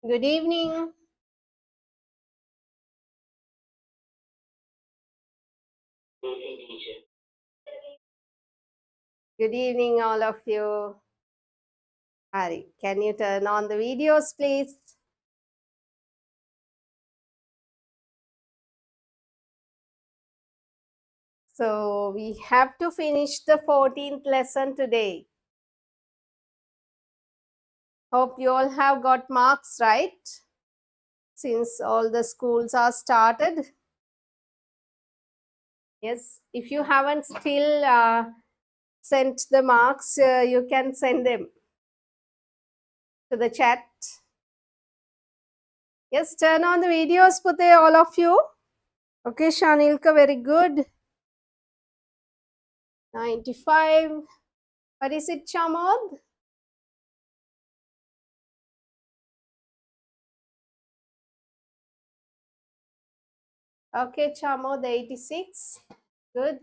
Good evening. Good evening, all of you. Hari, can you turn on the videos, please? So, we have to finish the 14th lesson today. Hope you all have got marks, right? Since all the schools are started. Yes, if you haven't still sent the marks, you can send them to the chat. Yes, turn on the videos, Pute, all of you. Okay, Shanilka, very good. 95. What is it, Chamod? Okay, Chamod, 86. Good.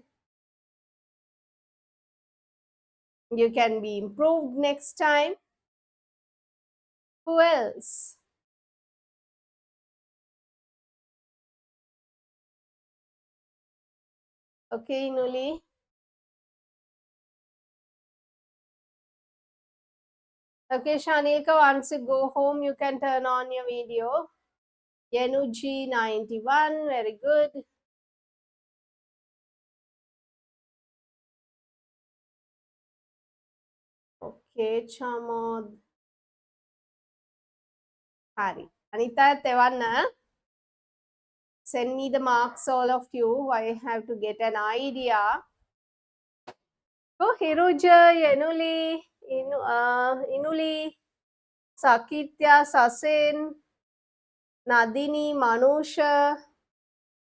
You can be improved next time. Who else? Okay, Nuli. Okay, Shanilka, once you go home, you can turn on your video. Yenuji, 91. Very good. Okay, Chamod. Hari. Anita, Tevanna. Send me the marks, all of you. I have to get an idea. Oh, Hiruja, Yenuli, Inuli, Sakitya, Sasen, Nadini, Manusha,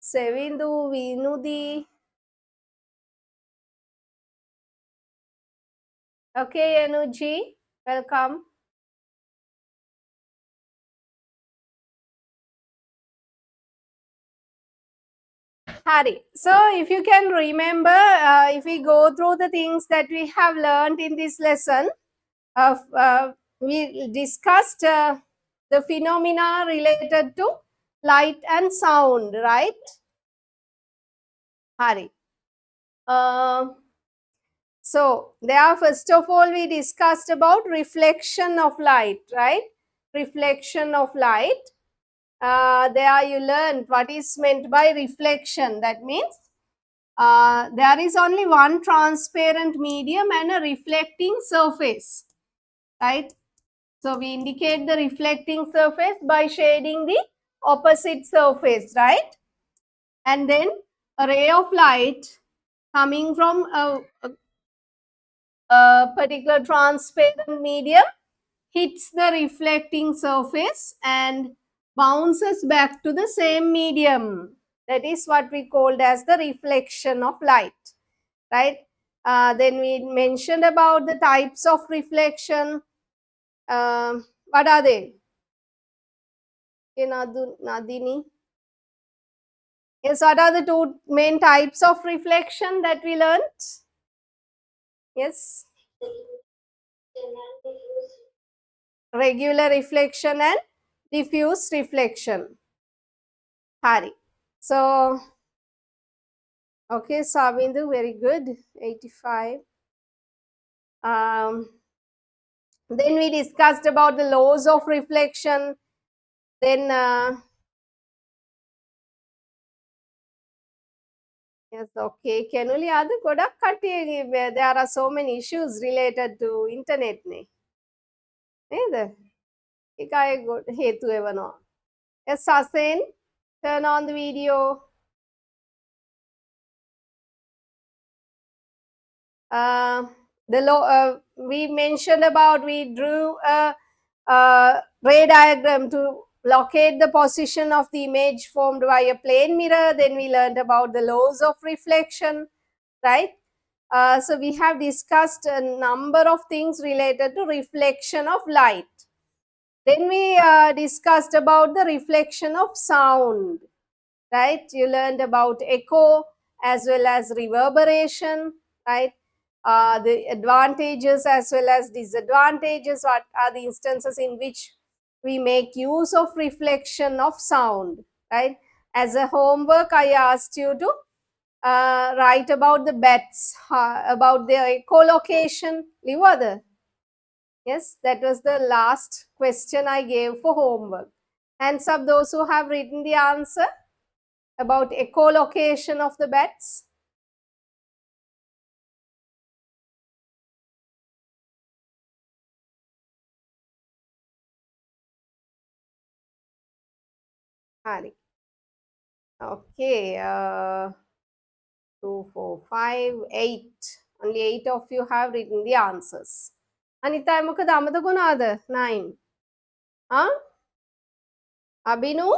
Sevindu, Vinudi. Okay, Anuji, welcome. Hari. So, if you can remember, if we go through the things that we have learned in this lesson, we discussed the phenomena related to light and sound, right? Hari. So, there first of all we discussed about reflection of light, right? Reflection of light. There you learned what is meant by reflection. That means there is only one transparent medium and a reflecting surface, right? So, we indicate the reflecting surface by shading the opposite surface, right? And then a ray of light coming from a particular transparent medium hits the reflecting surface and bounces back to the same medium. That is what we called as the reflection of light, right? Then we mentioned about the types of reflection. What are they? Nadini? Yes, what are the two main types of reflection that we learned? Yes. Regular reflection and diffuse reflection. Hari. So, okay, Savindu, very good, 85. Then we discussed about the laws of reflection. Then, yes, okay, Kenuli, adu godak kattiye there are so many issues related to internet ne. Neda? Ikaye god hetu evano. Yes, Sasen, turn on the video. We mentioned about, we drew a ray diagram to locate the position of the image formed by a plane mirror. Then we learned about the laws of reflection, right? So we have discussed a number of things related to reflection of light. Then we discussed about the reflection of sound, right? You learned about echo as well as reverberation, right? The advantages as well as disadvantages. What are the instances in which we make use of reflection of sound, right? As a homework, I asked you to write about the bats, about their echolocation. Livada. Yes, that was the last question I gave for homework. Hands up those who have written the answer about echolocation of the bats. Hari. Okay. 2, 4, 5, 8. Only 8 of you have written the answers. Anita, මොකද අමතක වුණාද? 9. Huh? Abinu?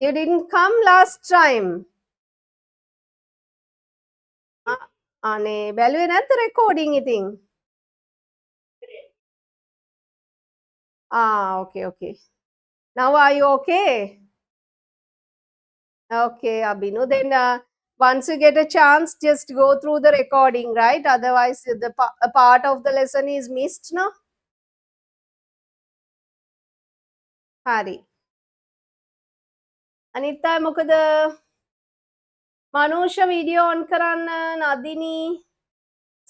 You didn't come last time. අනේ බැලුවේ නැද්ද recording ඉතින්? Okay, okay. Now are you okay? Okay, Abinu. Then once you get a chance, just go through the recording, right? Otherwise, a part of the lesson is missed, no? Hari. Anita, මොකද? Manusha video on කරන්න, Nadini,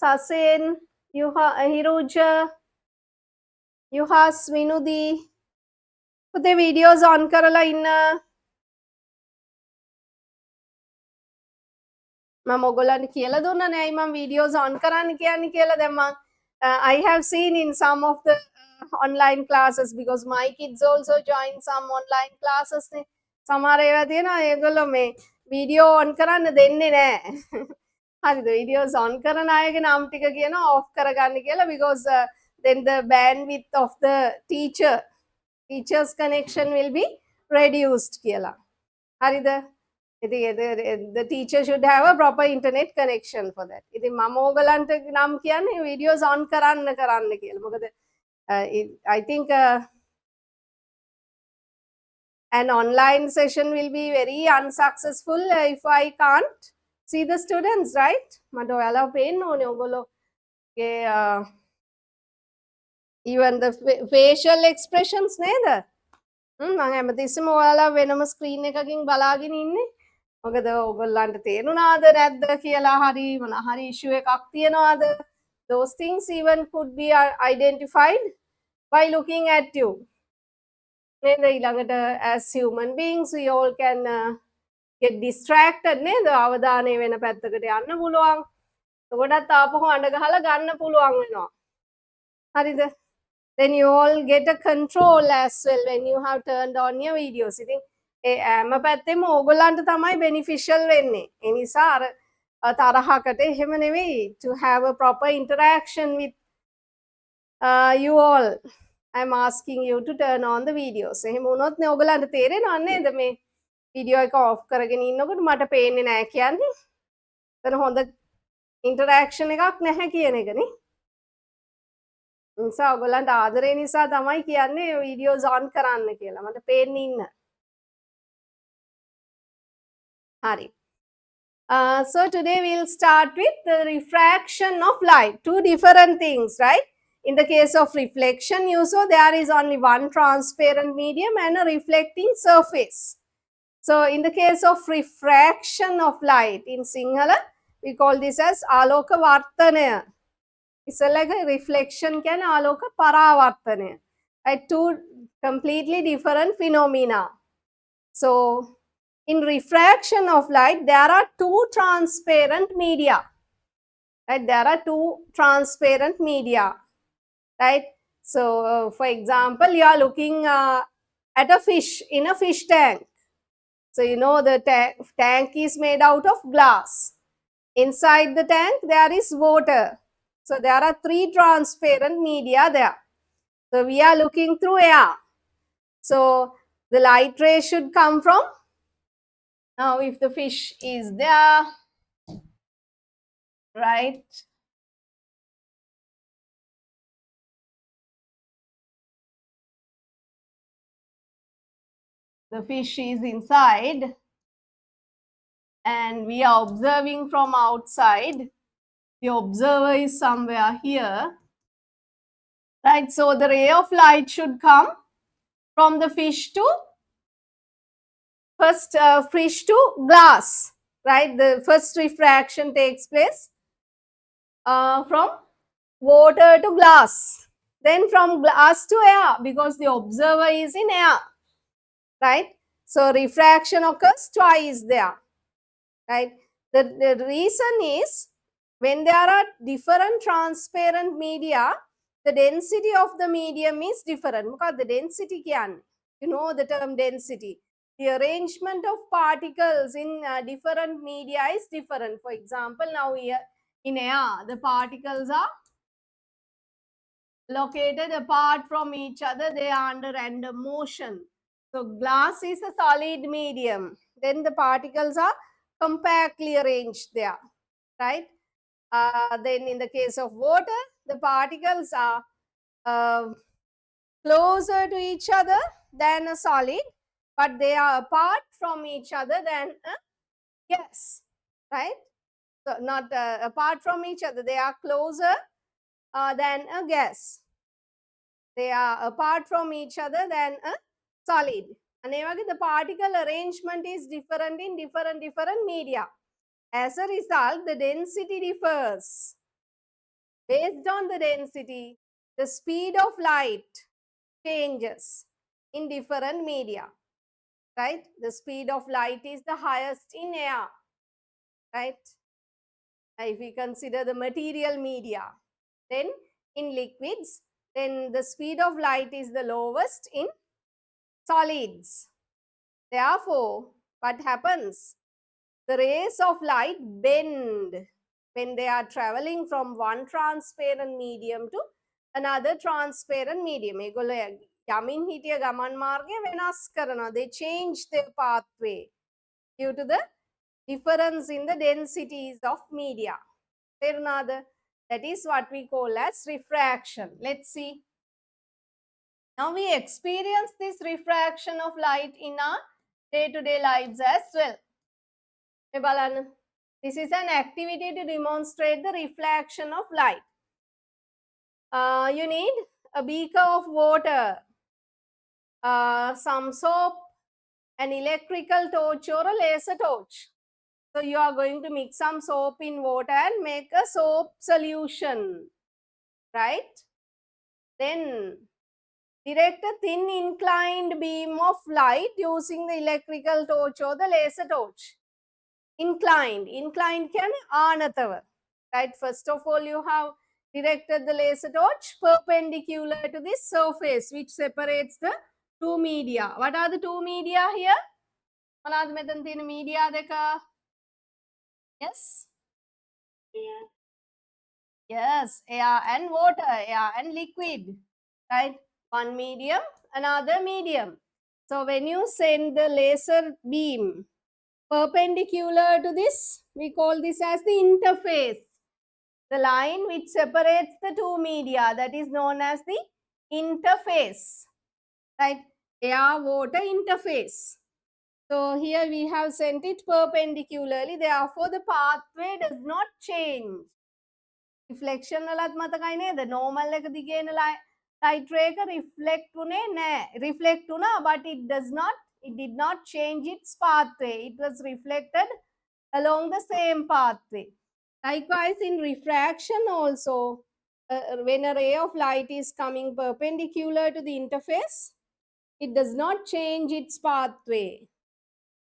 Sasen, Hiruja, Yuhas, Vinudi. පුතේ videos on කරලා ඉන්න. මම ඔයගොල්ලන්ට කියලා දුන්නා නේ අයි මම videos on කරන්න කියන්නේ කියලා. දැන් මම I have seen in some of the online classes because my kids also join some online classes නේ. සමහර ඒවා තියෙනවා ඒගොල්ලෝ මේ video on කරන්න දෙන්නේ නැහැ. හරිද? videos on කරන අයගේ නම් ටික කියනවා off කරගන්න කියලා because then the bandwidth of the teacher's connection will be reduced කියලා. හරිද? The teacher should have a proper internet connection for that. ඉතින් මම ඕගලන්ට නම් කියන්නේ videos on කරන්න කියලා. මොකද I think an online session will be very unsuccessful if I can't see the students, right? මට ඔයාලා පේන්න ඕනේ ඔයගොල්ලෝගේ even the facial expressions නේද? මම හැමතිස්සෙම ඔයාලා වෙනම screen එකකින් බලාගෙන ඉන්නේ. මොකද ඔයගොල්ලන්ට තේරුණාද නැද්ද කියලා හරි මොන හරි issue එකක් තියනවාද? Those things even could be identified by looking at you. නේද? ඊළඟට as human beings we all can get distracted නේද? අවධානය වෙන පැත්තකට යන්න පුළුවන්. එතකොටත් ආපහු අඬ ගහලා ගන්න පුළුවන් වෙනවා. හරිද? Then you all get a control as well when you have turned on your videos. ඉතින් හැම පැත්තෙම ඕගොල්ලන්ට තමයි beneficial වෙන්නේ. ඒ නිසා අර තරහකට එහෙම නෙවෙයි to have a proper interaction with you all. I'm asking you to turn on the videos. එහෙම වුණොත් නේ ඕගොල්ලන්ට තේරෙනව නේද මේ වීඩියෝ එක off කරගෙන ඉන්නකොට මට පේන්නේ නැහැ කියන්නේ. එතන හොඳ interaction එකක් නැහැ කියන එකනේ. නිසා ඔයගොල්ලන්ට ආදරේ නිසා තමයි කියන්නේ videos on කරන්න කියලා. මට පේන්නේ ඉන්න. Hari. So today we'll start with the refraction of light. Two different things, right? In the case of reflection, you saw there is only one transparent medium and a reflecting surface. So in the case of refraction of light, in Sinhala, we call this as aloka vartanaya. It's like a reflection can aloka paravartanaya. Right? Two completely different phenomena. So in refraction of light, there are two transparent media. Right? There are two transparent media. Right? So, for example, you are looking at a fish in a fish tank. So, you know the tank is made out of glass. Inside the tank, there is water. So, there are three transparent media there. So, we are looking through air. So, the light ray should come from. Now, if the fish is there, right? The fish is inside and we are observing from outside. The observer is somewhere here, right? So the ray of light should come from the fish to fish to glass, right? The first refraction takes place from water to glass, then from glass to air, because the observer is in air, right? So refraction occurs twice there, right? The reason is when there are different transparent media, the density of the medium is different. Because the density can, you know the term density. The arrangement of particles in different media is different. For example, now here in air, the particles are located apart from each other. They are under random motion. So glass is a solid medium. Then the particles are compactly arranged there, right? Then in the case of water, the particles are uh, closer to each other than a solid, but they are apart from each other than a gas, right? So not apart from each other, they are closer than a gas. They are apart from each other than a solid. And the particle arrangement is different in different media. As a result, the density differs. Based on the density, the speed of light changes in different media, right? The speed of light is the highest in air, right? If we consider the material media, then in liquids, then the speed of light is the lowest in solids. Therefore, what happens? The rays of light bend when they are traveling from one transparent medium to another transparent medium. යමින් හිටිය ගමන් මාර්ගය වෙනස් කරනවා. They change their pathway due to the difference in the densities of media. තේරුණාද? That is what we call as refraction. Let's see. Now we experience this refraction of light in our day-to-day lives as well. This is an activity to demonstrate the reflection of light. You need a beaker of water, some soap, an electrical torch or a laser torch. So you are going to mix some soap in water and make a soap solution, right? Then direct a thin inclined beam of light using the electrical torch or the laser torch. Inclined can anatava, right? First of all, you have directed the laser torch perpendicular to this surface which separates the two media. What are the two media here? මොනවාද මෙතන තියෙන media දෙක? Yes? Yes, air and water, air and liquid, right? One medium, another medium. So when you send the laser beam perpendicular to this, we call this as the interface. The line which separates the two media, that is known as the interface, right? Air-water interface. So here we have sent it perpendicularly, therefore the pathway does not change. Reflection වලත් මතකයි නේද? normal එක දිගේ එන light ray එක reflect උනේ නැහැ. Reflect වුණා, but it did not change its pathway. It was reflected along the same pathway. Likewise, in refraction also, when a ray of light is coming perpendicular to the interface, it does not change its pathway.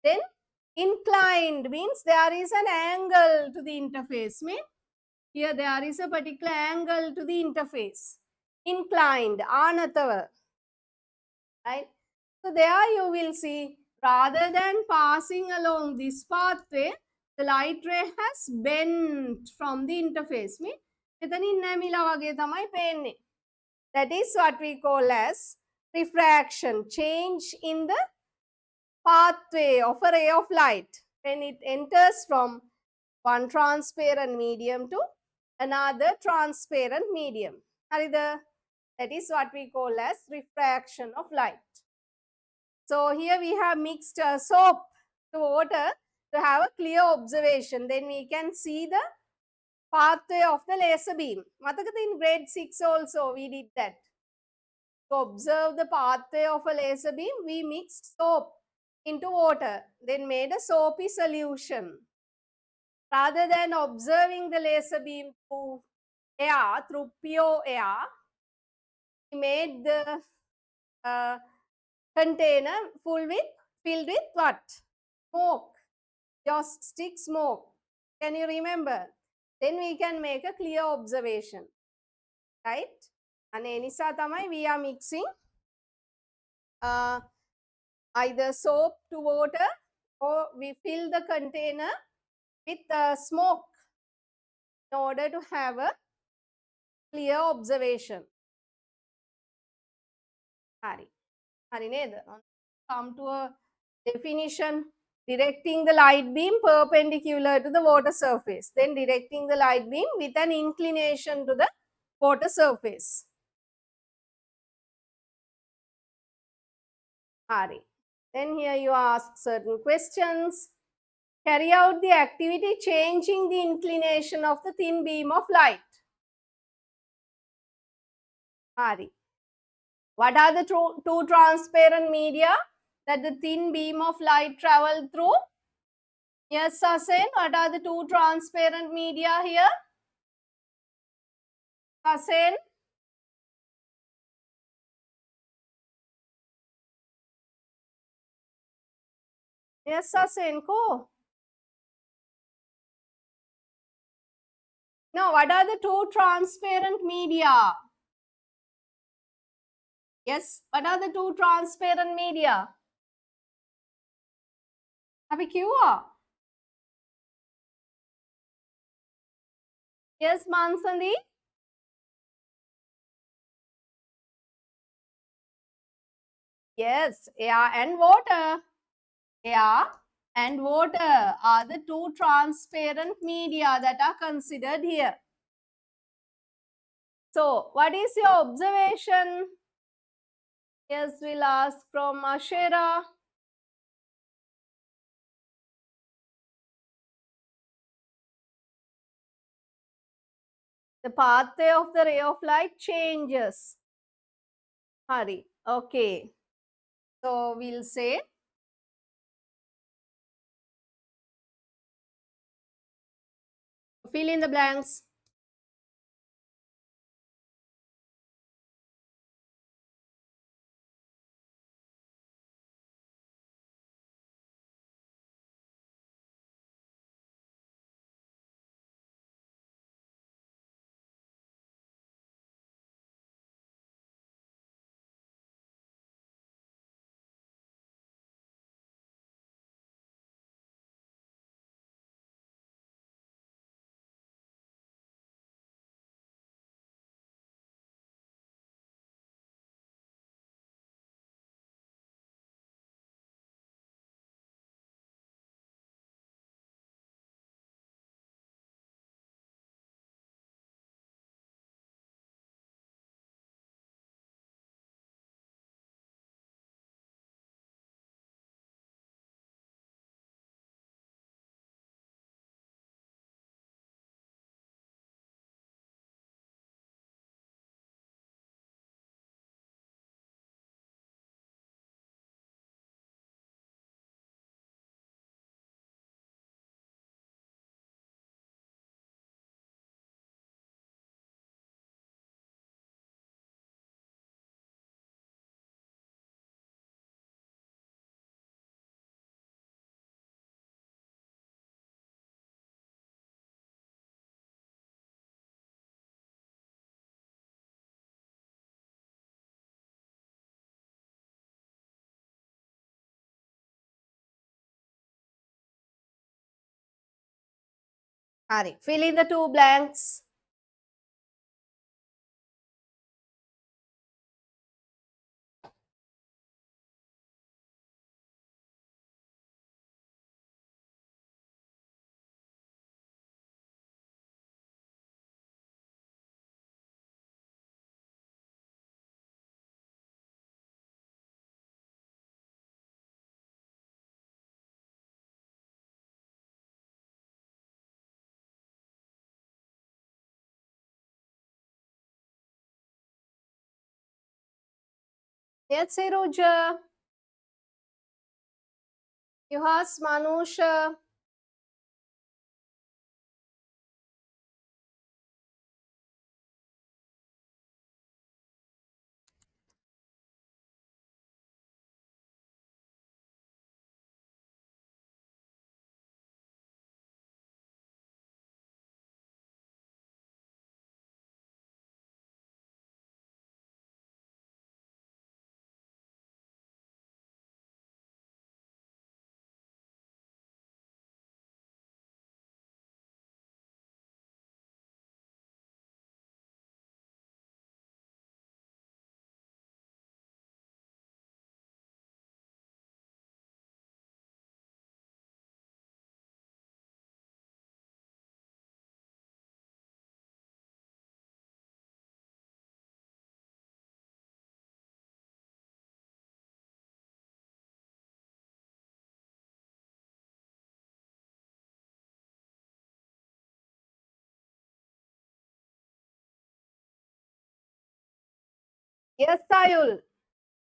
Then inclined means there is an angle to the interface. Here there is a particular angle to the interface. Inclined, anatava, right? So there you will see, rather than passing along this pathway, the light ray has bent from the interface. That is what we call as refraction, change in the pathway of a ray of light when it enters from one transparent medium to another transparent medium. That is what we call as refraction of light. So here we have mixed soap to water to have a clear observation. Then we can see the pathway of the laser beam. Matakatha in grade 6 also we did that. To observe the pathway of a laser beam, we mixed soap into water, then made a soapy solution. Rather than observing the laser beam through air, through pure air, we made the container filled with what? Smoke. Just stick smoke. Can you remember? Then we can make a clear observation. Right? And enisa tamai we are mixing either soap to water or we fill the container with smoke in order to have a clear observation. Hari. Hari neda. Come to a definition. Directing the light beam perpendicular to the water surface. Then directing the light beam with an inclination to the water surface. Hari. Then here you ask certain questions. Carry out the activity changing the inclination of the thin beam of light. Hari. What are the two transparent media that the thin beam of light travel through? Yes, Sasen, what are the two transparent media here? Sasen? Yes, Sasen, ko? No, what are the two transparent media? Yes, what are the two transparent media? Have you? Yes, Mansandi? Yes, air and water. Air and water are the two transparent media that are considered here. So, what is your observation? Yes, we'll ask from Ashera. The pathway of the ray of light changes. Hari. Okay. So, we'll say fill in the blanks. Hari. Fill in the two blanks. Yes, Roger. Yuhas, Manusha. Yes, Sayul.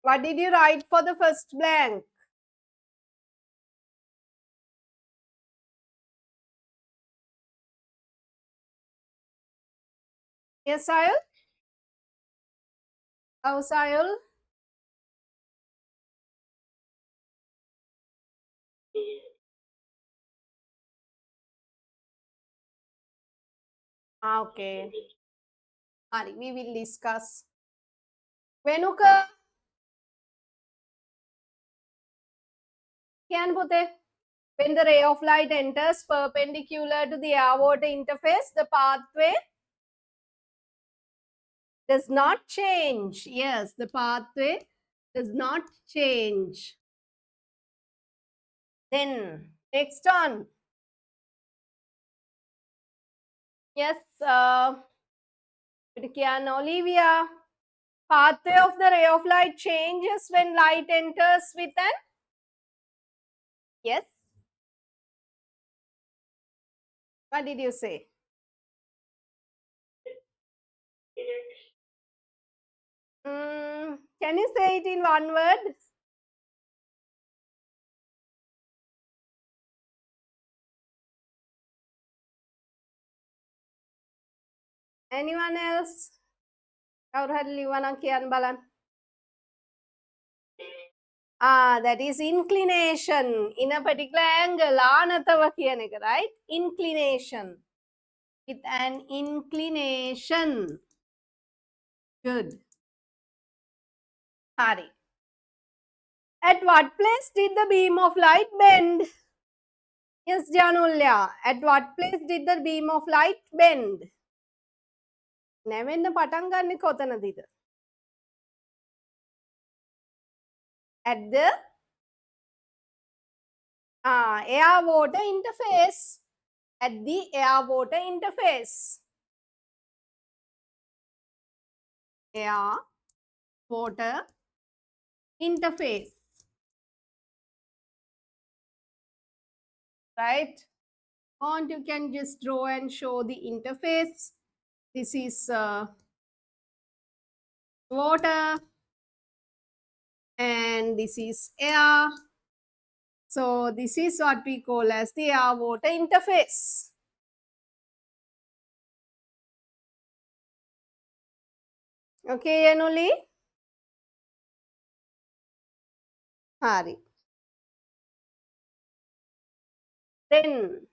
What did you write for the first blank? Yes, Sayul. Oh, Sayul. Okay. Ari, we will discuss. Venuka, can put when the ray of light enters perpendicular to the air-water interface, the pathway does not change. Yes, the pathway does not change. Then, next on. Yes, can Olivia. Pathway of the ray of light changes when light enters with an. Yes. What did you say? Can you say it in one word? Anyone else? That is inclination in a particular angle. Right? Inclination. With an inclination. Good. Hari. At what place did the beam of light bend? Yes, Janulya. At what place did the beam of light bend? නැවෙන්න පටන් ගන්නෙ කොතනදද? At the air water interface. At the air water interface. Air water interface. Right? And you can just draw and show the interface. This is water and this is air. So this is what we call as the air water interface. Okay, Anuli? Hari. Then,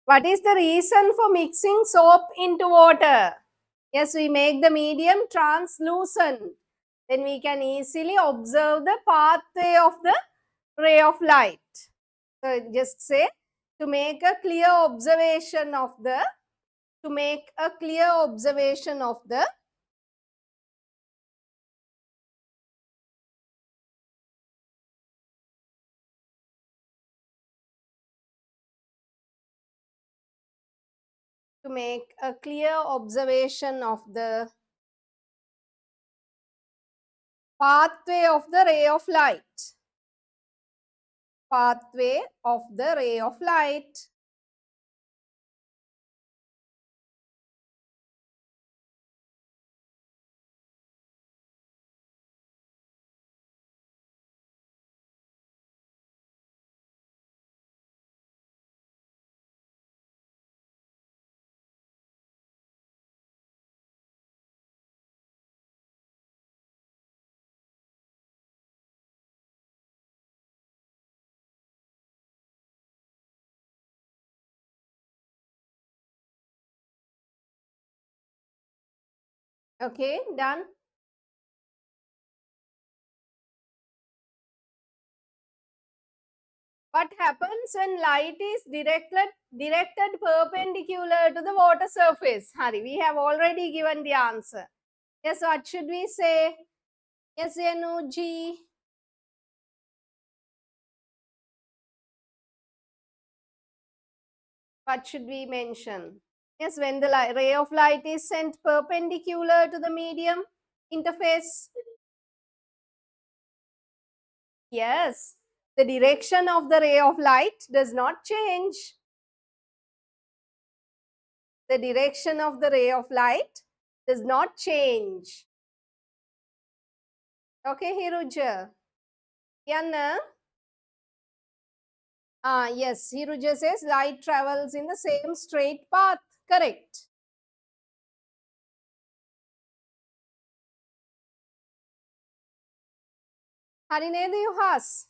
what is the reason for mixing soap into water? Yes, we make the medium translucent. Then we can easily observe the pathway of the ray of light. So just say to make a clear observation of the pathway of the ray of light. Pathway of the ray of light. Okay, done. What happens when light is directed perpendicular to the water surface? Hari, we have already given the answer. Yes, what should we say? Yes, G. What should we mention? Yes, when the ray of light is sent perpendicular to the medium interface. Yes, the direction of the ray of light does not change. The direction of the ray of light does not change. Okay, Hiruja. Yanna? Yes, Hiruja says light travels in the same straight path. Correct. Harineda Yuhas.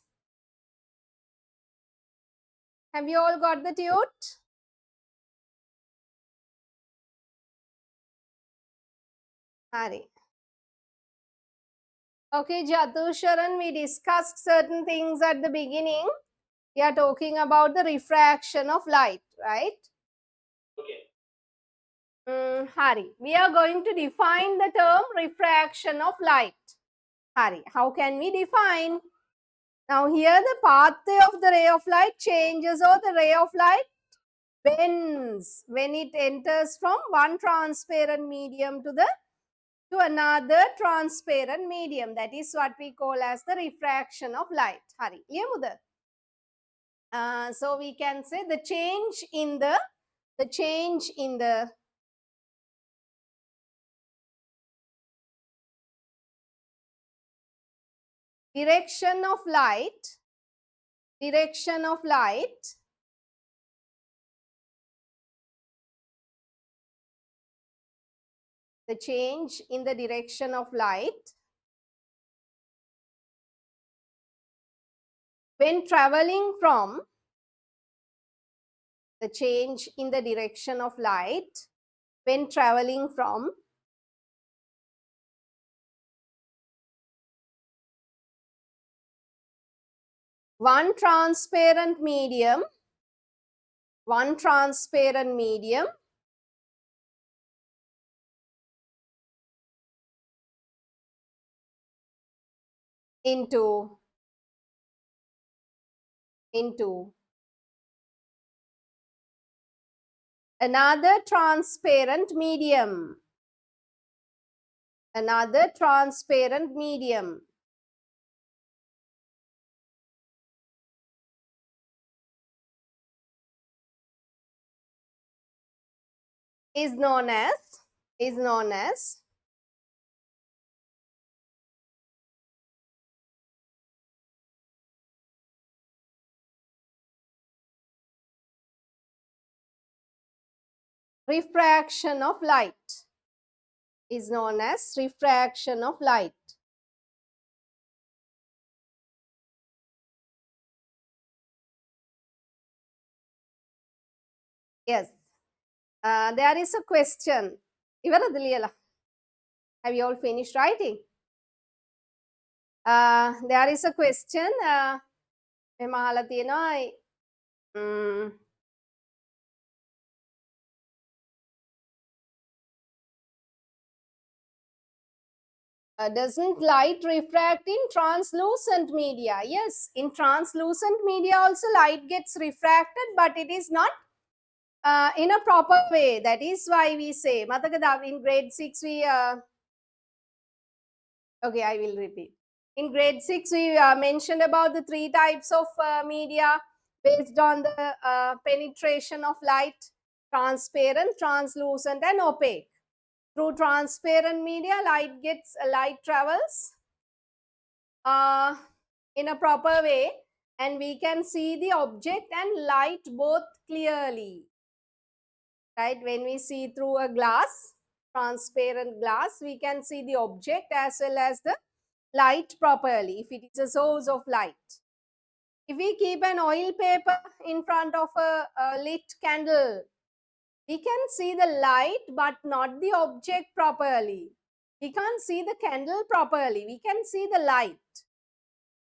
Have you all got the tute? Hari. Okay, Jatusharan, we discussed certain things at the beginning. We are talking about the refraction of light, right? Okay. Hari, we are going to define the term refraction of light. Hari, how can we define? Now here the pathway of the ray of light changes, or the ray of light bends when it enters from one transparent medium to another transparent medium. That is what we call as the refraction of light. Hari, so we can say the change in the direction of light, the change in the direction of light when traveling from the change in the direction of light when traveling from one transparent medium into another transparent medium is known as refraction of light. Is known as refraction of light. Yes. There is a question. Have you all finished writing? There is a question. Doesn't light refract in translucent media? Yes, in translucent media also light gets refracted, but it is not in a proper way. That is why we say, in grade 6 we, okay, I will repeat. In grade 6 we mentioned about the 3 types of media based on the penetration of light: transparent, translucent and opaque. Through transparent media, light travels in a proper way, and we can see the object and light both clearly. Right? When we see through a glass, transparent glass, we can see the object as well as the light properly, if it is a source of light. If we keep an oil paper in front of a lit candle, we can see the light but not the object properly. We can't see the candle properly. We can see the light.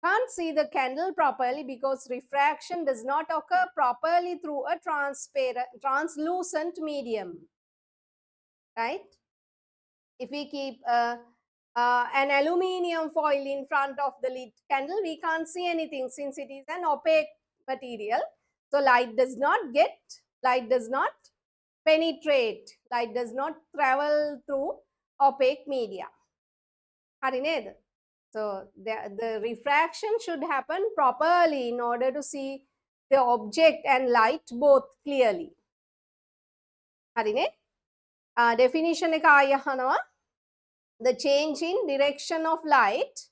Can't see the candle properly because refraction does not occur properly through a translucent medium, right? If we keep an aluminium foil in front of the lit candle, we can't see anything since it is an opaque material. So light does not penetrate, light does not travel through opaque media. Hari neda? So the refraction should happen properly in order to see the object and light both clearly. Hari ne? Definition එක ආයෙ අහනවා. The change in direction of light,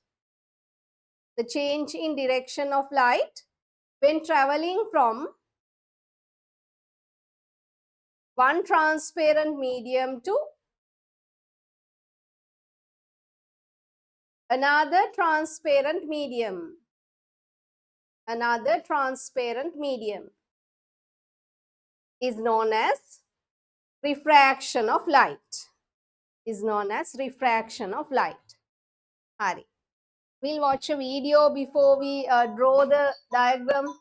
when traveling from one transparent medium to another transparent medium is known as refraction of light. Hari. We'll watch a video before we draw the diagram.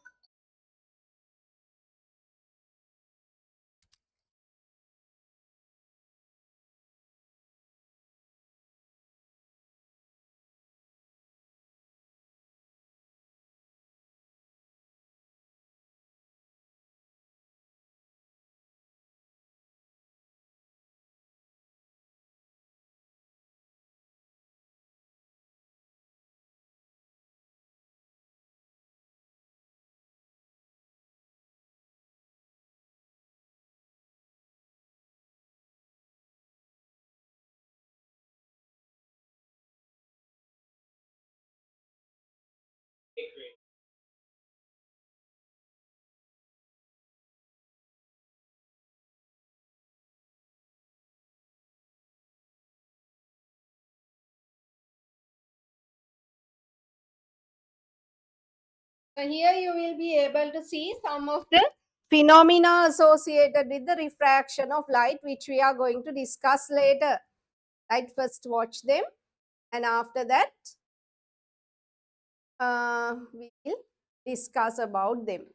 So here you will be able to see some of the phenomena associated with the refraction of light, which we are going to discuss later. Right, first watch them, and after that we will discuss about them.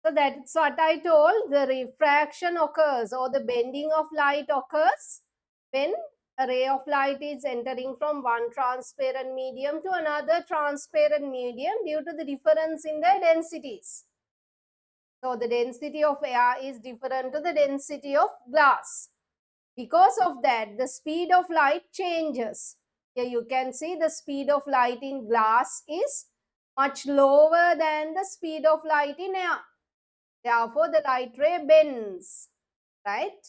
So that's what I told. The refraction occurs or the bending of light occurs when a ray of light is entering from one transparent medium to another transparent medium due to the difference in their densities. So the density of air is different to the density of glass. Because of that, the speed of light changes. Here you can see the speed of light in glass is much lower than the speed of light in air. Therefore, the light ray bends, right?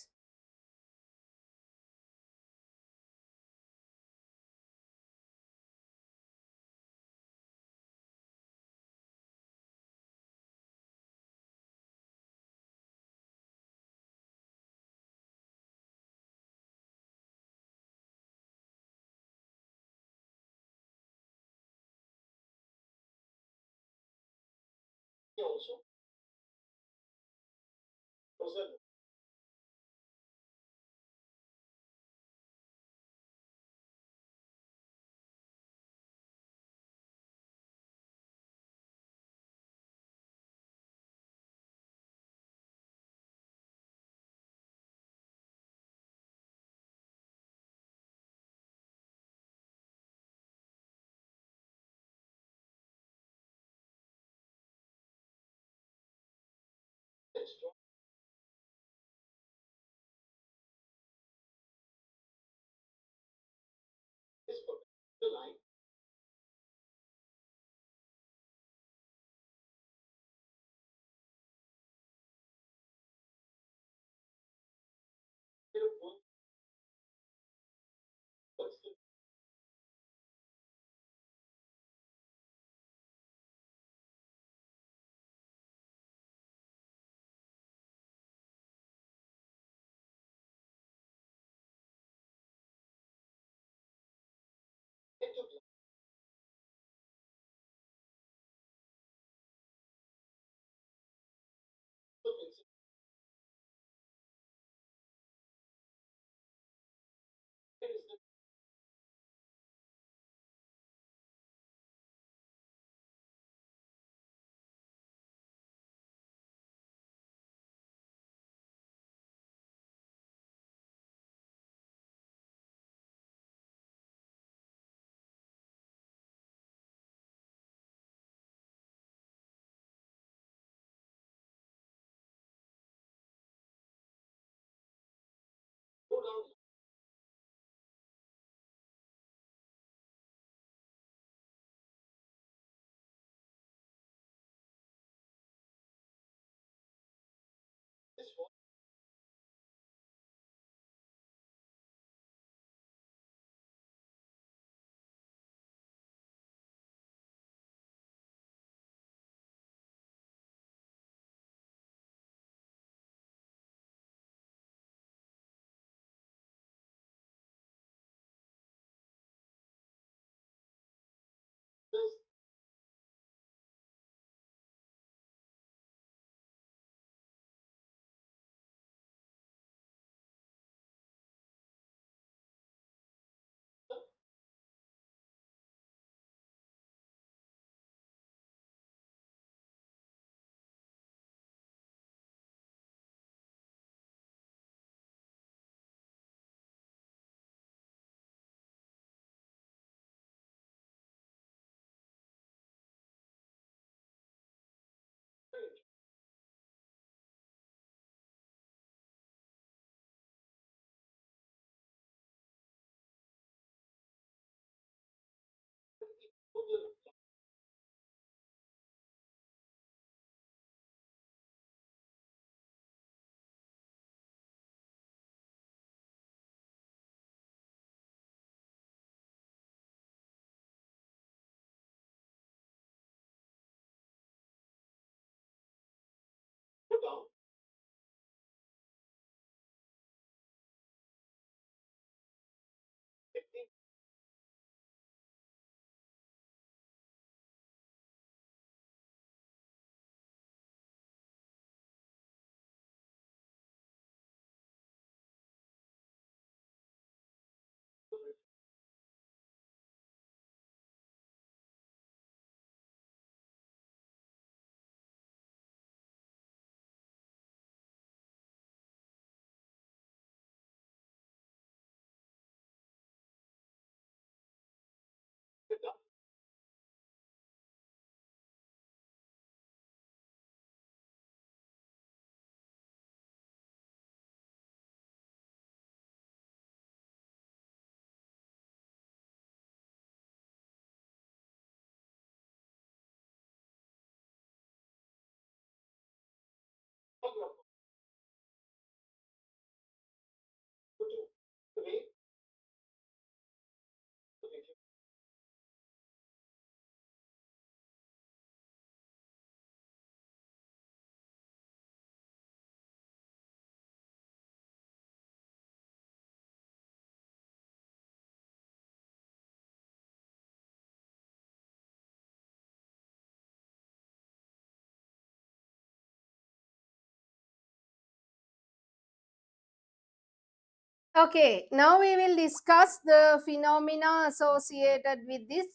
Okay, now we will discuss the phenomena associated with this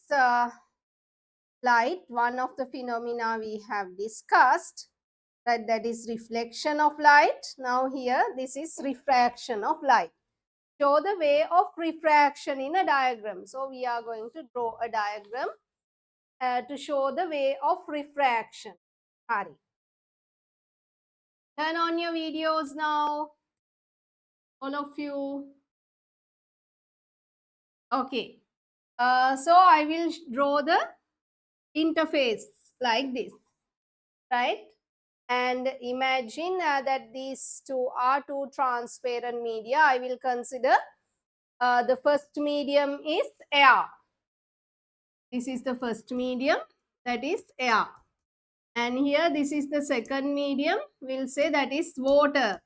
light. One of the phenomena we have discussed, that is reflection of light. Now here this is refraction of light. Show the way of refraction in a diagram. So we are going to draw a diagram to show the way of refraction. Hari. Turn on your videos now, all of you. Okay. So I will draw the interface like this, right? And imagine that these two are two transparent media. I will consider the first medium is air. This is the first medium, that is air. And here this is the second medium, we'll say that is water.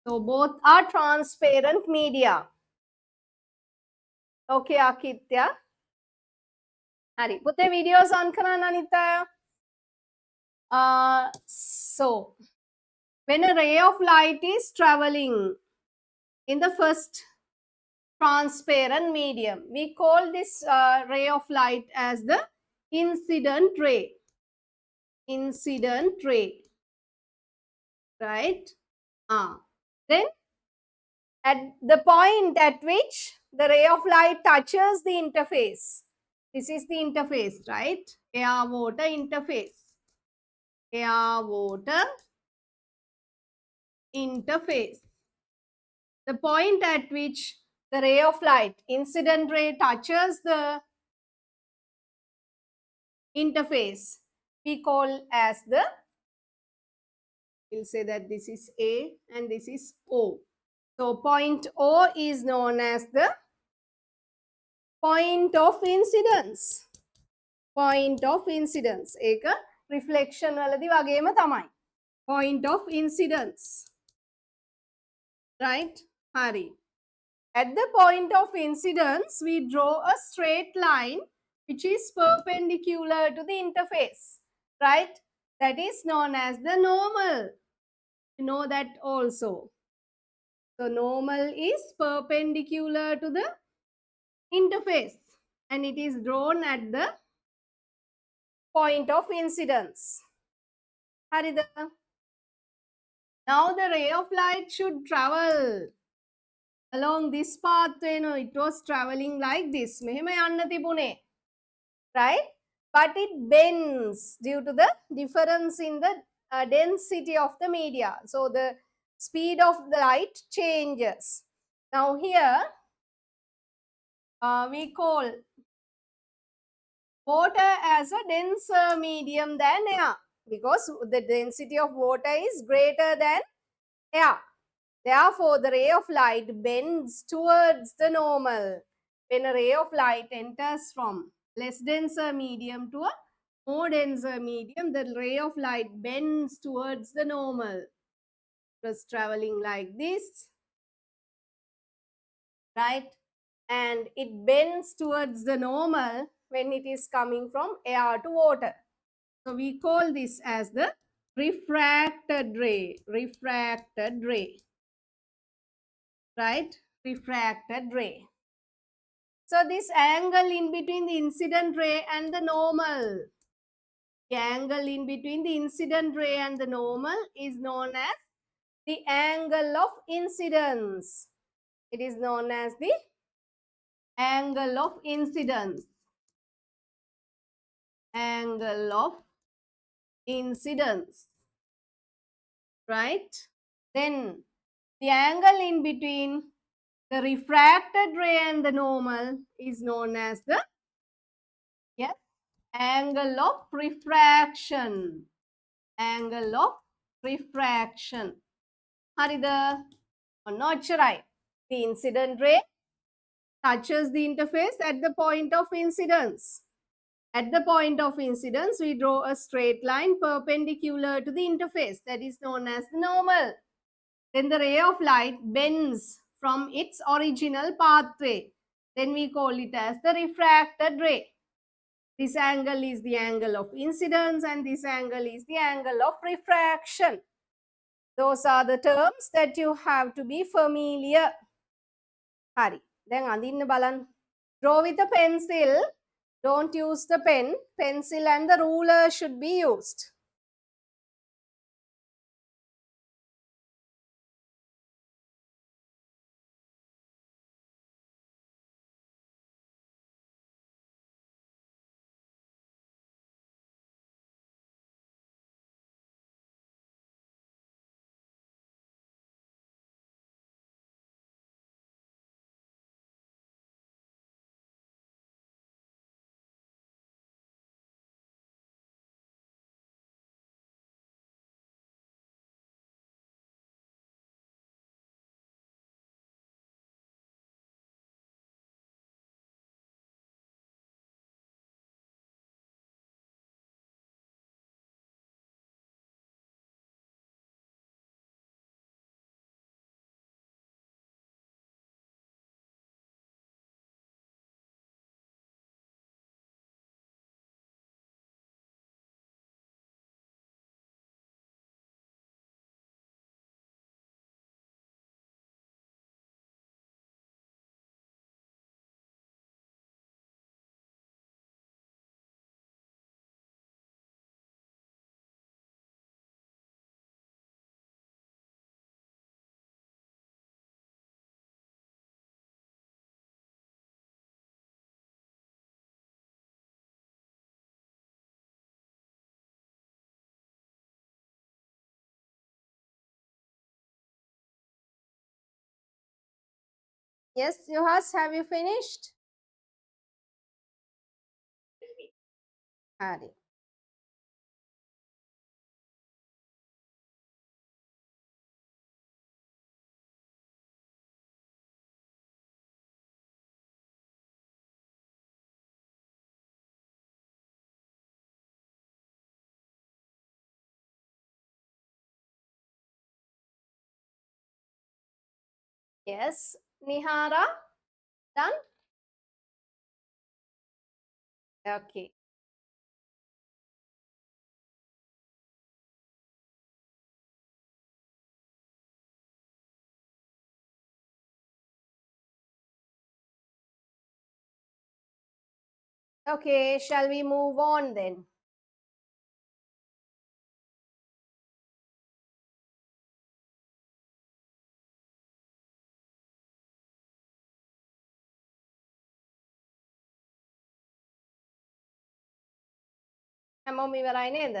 So both are transparent media. Okay, Akitya. Hari, put the videos on karan Anita. So when a ray of light is traveling in the first transparent medium, we call this ray of light as the incident ray. Incident ray, right? Then at the point at which the ray of light touches the interface, this is the interface, right? Air water interface. Air water interface. The point at which the ray of light, incident ray, touches the interface, we call as the, we'll say that this is A and this is O. So point O is known as the point of incidence. Point of incidence. Eka reflection waladi wagema thamai. Point of incidence. Right? Hari. At the point of incidence, we draw a straight line which is perpendicular to the interface. Right? That is known as the normal. You know that also. So normal is perpendicular to the interface and it is drawn at the point of incidence. Harida. Now the ray of light should travel along this pathway. No, it was traveling like this. Right? But it bends due to the difference in the density of the media. So the speed of the light changes. Now here we call water as a denser medium than air because the density of water is greater than air. Therefore, the ray of light bends towards the normal. When a ray of light enters from less denser medium to a more denser medium, the ray of light bends towards the normal. It was traveling like this, right? And it bends towards the normal when it is coming from air to water. So we call this as the refracted ray. Refracted ray. Right? Refracted ray. So this angle in between the incident ray and the normal, the angle in between the incident ray and the normal is known as the angle of incidence. It is known as the angle of incidence. Angle of incidence. Right? Then the angle in between the refracted ray and the normal is known as the angle of refraction. Angle of refraction. Harida or not right. The incident ray touches the interface at the point of incidence. At the point of incidence, we draw a straight line perpendicular to the interface, that is known as the normal. Then the ray of light bends from its original pathway. Then we call it as the refracted ray. This angle is the angle of incidence and this angle is the angle of refraction. Those are the terms that you have to be familiar. හරි. දැන් අඳින්න බලන්න. Draw with a pencil. Don't use the pen. Pencil and the ruler should be used. Yes, Yuhas, have you finished? හරි. Yes, Nihara, done? Okay. Okay, shall we move on then? හැමෝම ඉවරයි නේද?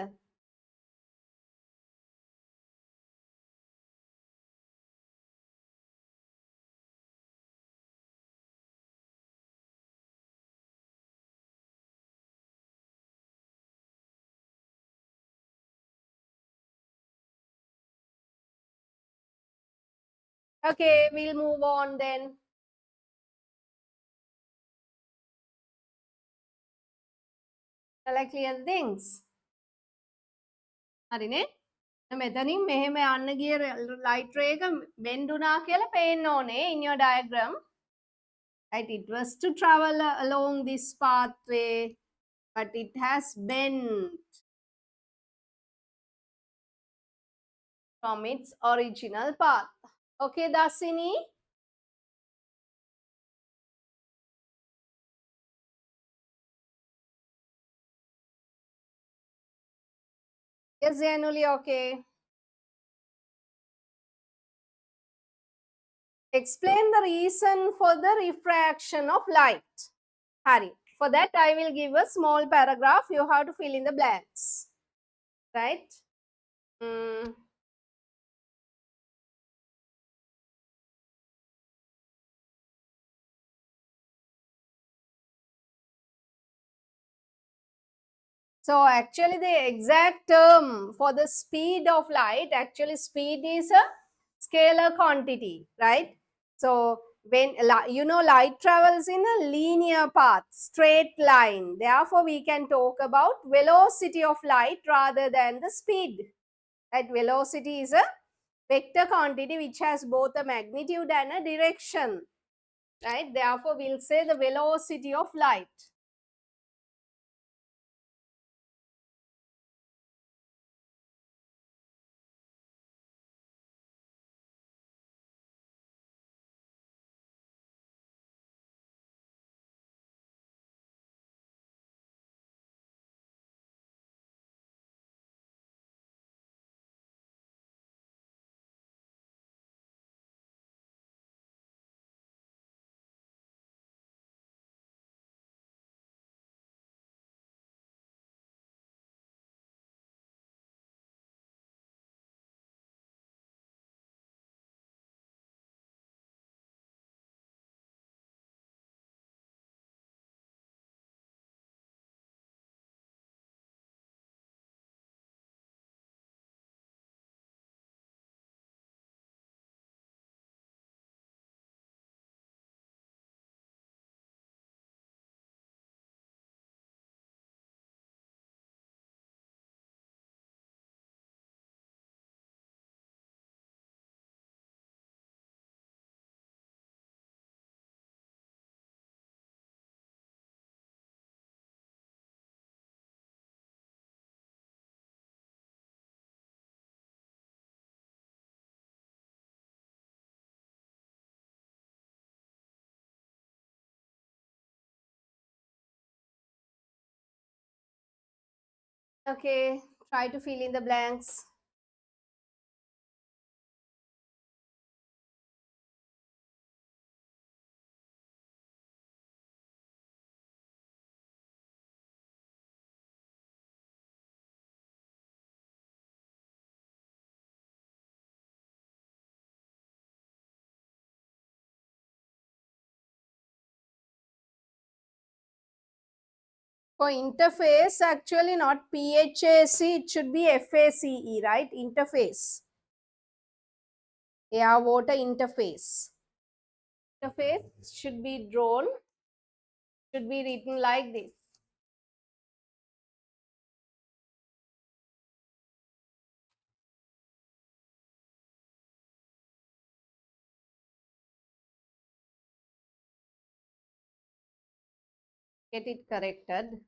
Okay, we'll move on then. Shall I clear the things? හරිනේ? මෙතනින් මෙහෙම යන්න ගිය light ray එක bend වුණා කියලා පේන්න ඕනේ in your diagram. Right, it was to travel along this pathway, but it has bent from its original path. Okay, Dasini? Yes, Januli, okay. Explain the reason for the refraction of light. Hari. For that, I will give a small paragraph. You have to fill in the blanks. Right? Mm. So actually the exact term for the speed of light, actually speed is a scalar quantity, right? So when you know light travels in a linear path, straight line, therefore we can talk about velocity of light rather than the speed. That velocity is a vector quantity which has both a magnitude and a direction, right? Therefore we'll say the velocity of light. Okay, try to fill in the blanks. For interface, actually not PHAC, it should be FACE, right? Interface. Air water interface. Interface should be drawn, should be written like this. Get it corrected.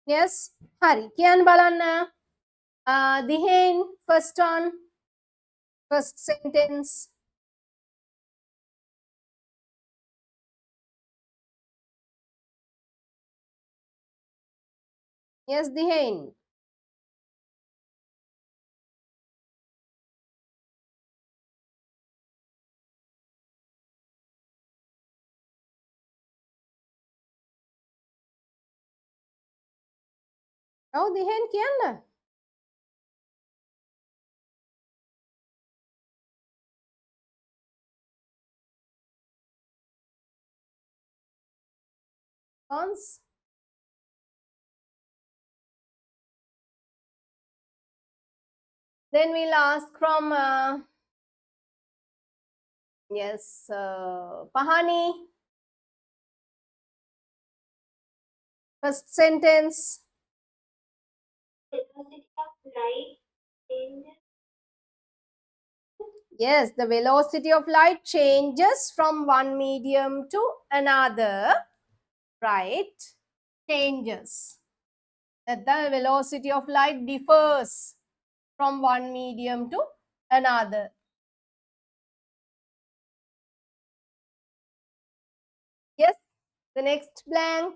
Yes, hari kiyan balanna. Dihen, first one, first sentence. Yes, Dihen. Oh, Dihen kiyan na. Cons. Then we'll ask from, yes, Pahani. First sentence. Velocity of light changes. Yes, the velocity of light changes from one medium to another, right? Changes. That the velocity of light differs from one medium to another. Yes, the next blank.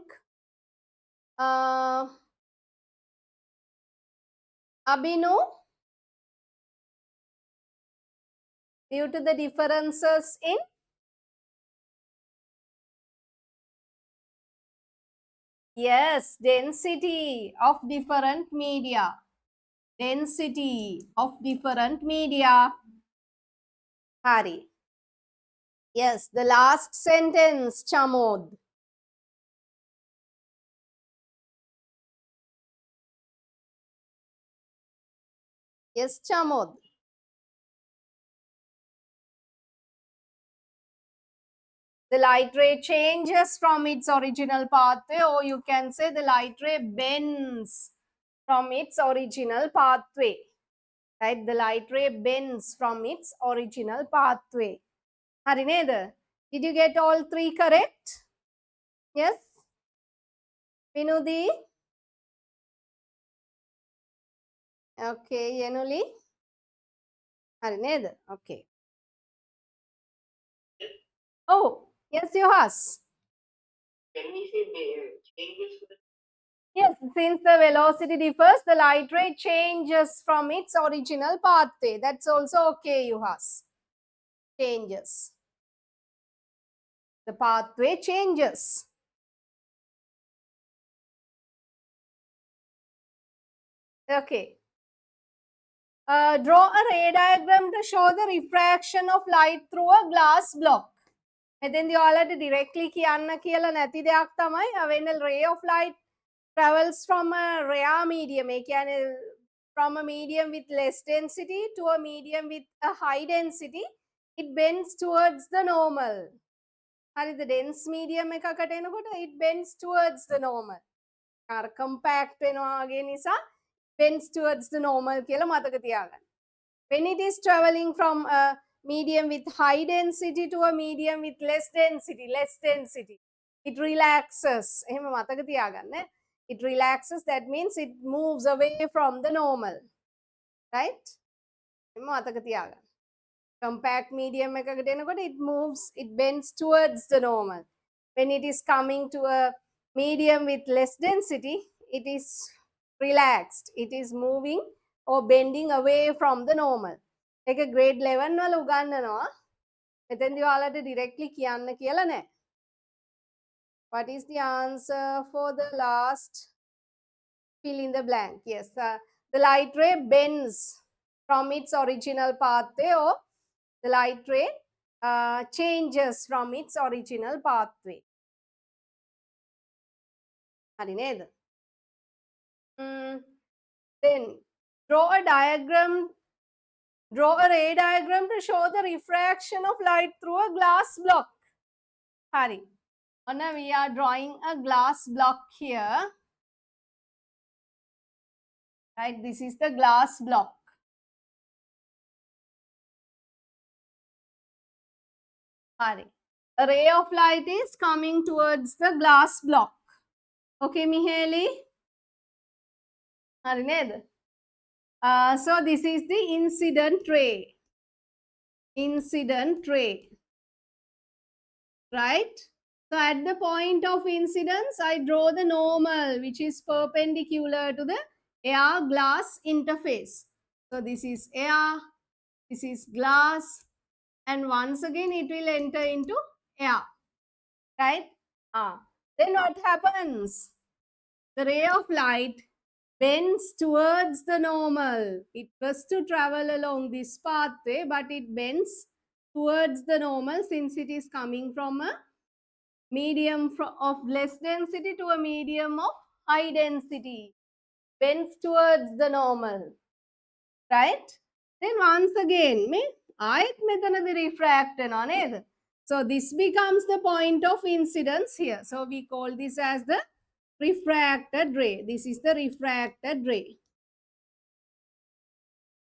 Abhinu, due to the differences in Yes, density of different media. Density of different media. Hari. Yes, the last sentence, Chamod. Yes, Chamod. The light ray changes from its original pathway, or you can say the light ray bends from its original pathway. Right? The light ray bends from its original pathway. Hari neda? Did you get all three correct? Yes? Vinudi? Okay, Yenuli? Hari neda? Okay. Oh, yes, you has. Can we say changes? Yes, since the velocity differs, the light ray changes from its original pathway. That's also okay, Yuhas. Changes. The pathway changes. Okay. Draw a ray diagram to show the refraction of light through a glass block. මෙතෙන්දී ඔයාලට directly කියන්න කියලා නැති දෙයක් තමයි when a ray of light travels from a rare medium, ඒ කියන්නේ from a medium with less density to a medium with a high density, it bends towards the normal. හරිද? dense medium එකකට එනකොට it bends towards the normal. අර compact වෙනවා වගේ නිසා bends towards the normal කියලා මතක තියාගන්න. When it is traveling from a medium with high density to a medium with less density, it relaxes. එහෙම මතක තියාගන්න. It relaxes, that means it moves away from the normal. Right? එහෙම මතක තියාගන්න. Compact medium එකකට එනකොට it moves, it bends towards the normal. When it is coming to a medium with less density, it is relaxed. It is moving or bending away from the normal. එක grade 11 වල උගන්වනවා. මෙතෙන්දී ඔයාලට directly කියන්න කියලා නැහැ. What is the answer for the last? Fill in the blank. Yes, the light ray bends from its original pathway, or the light ray changes from its original pathway. Hari neda? Then draw a ray diagram to show the refraction of light through a glass block. Hari. Now we are drawing a glass block here. Right, this is the glass block. Hari. A ray of light is coming towards the glass block. Okay, Mihaly? Hari neda? So this is the incident ray. Incident ray. Right? So at the point of incidence, I draw the normal, which is perpendicular to the air glass interface. So this is air, this is glass, and once again it will enter into air. Right? Then what happens? The ray of light bends towards the normal. It was to travel along this pathway, but it bends towards the normal since it is coming from a medium of less density to a medium of high density. Bends towards the normal. Right? Then once again, ආයෙත් මෙතනදී refract වෙනවා නේද? So this becomes the point of incidence here. So we call this as the refracted ray. This is the refracted ray.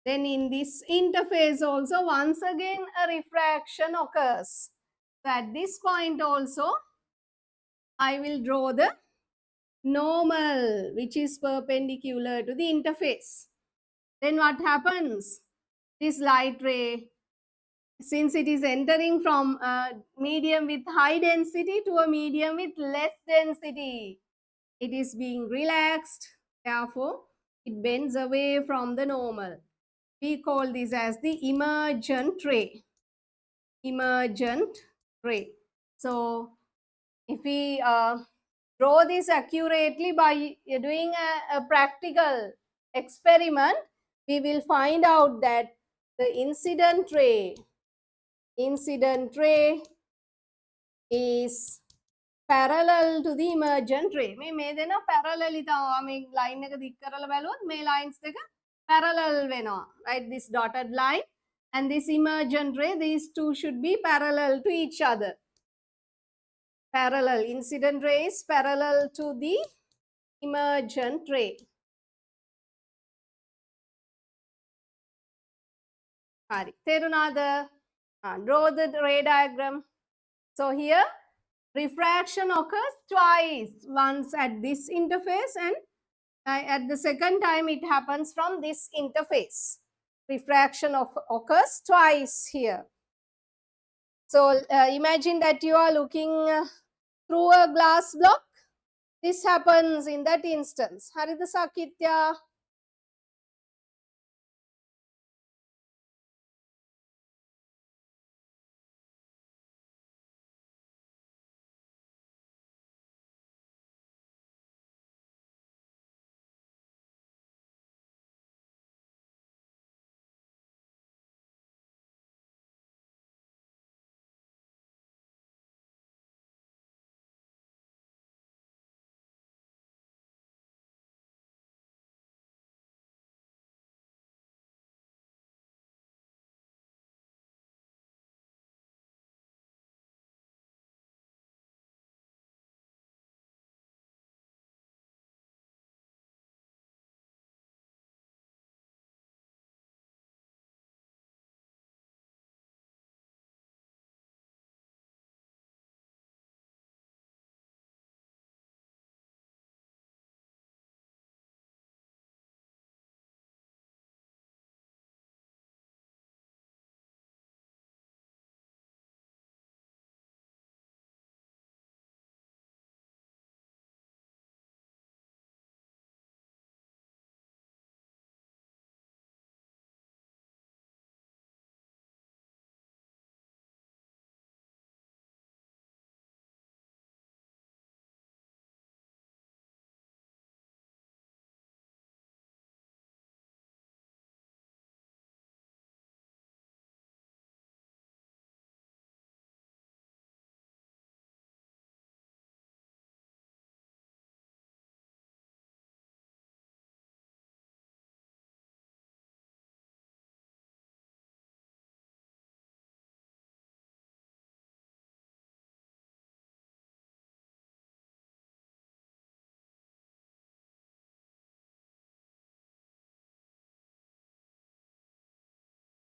Then in this interface also, once again a refraction occurs. So at this point also, I will draw the normal, which is perpendicular to the interface. Then what happens? This light ray, since it is entering from a medium with high density to a medium with less density, it is being relaxed. Therefore, it bends away from the normal. We call this as the emergent ray. Emergent ray. So, if we draw this accurately by doing a practical experiment. We will find out that the incident ray is parallel to the emergent ray. මේ දෙන parallel ඉතාව මේ line එක දික් කරලා බැලුවොත් මේ lines දෙක parallel වෙනවා. Right, this dotted line and this emergent ray, these two should be parallel to each other. Parallel, incident ray is parallel to the emergent ray. Hari. Terunada, draw the ray diagram. So here refraction occurs twice, once at this interface and at the second time it happens from this interface. Refraction occurs twice here. So imagine that you are looking through a glass block. This happens in that instance. Harida Sakitya?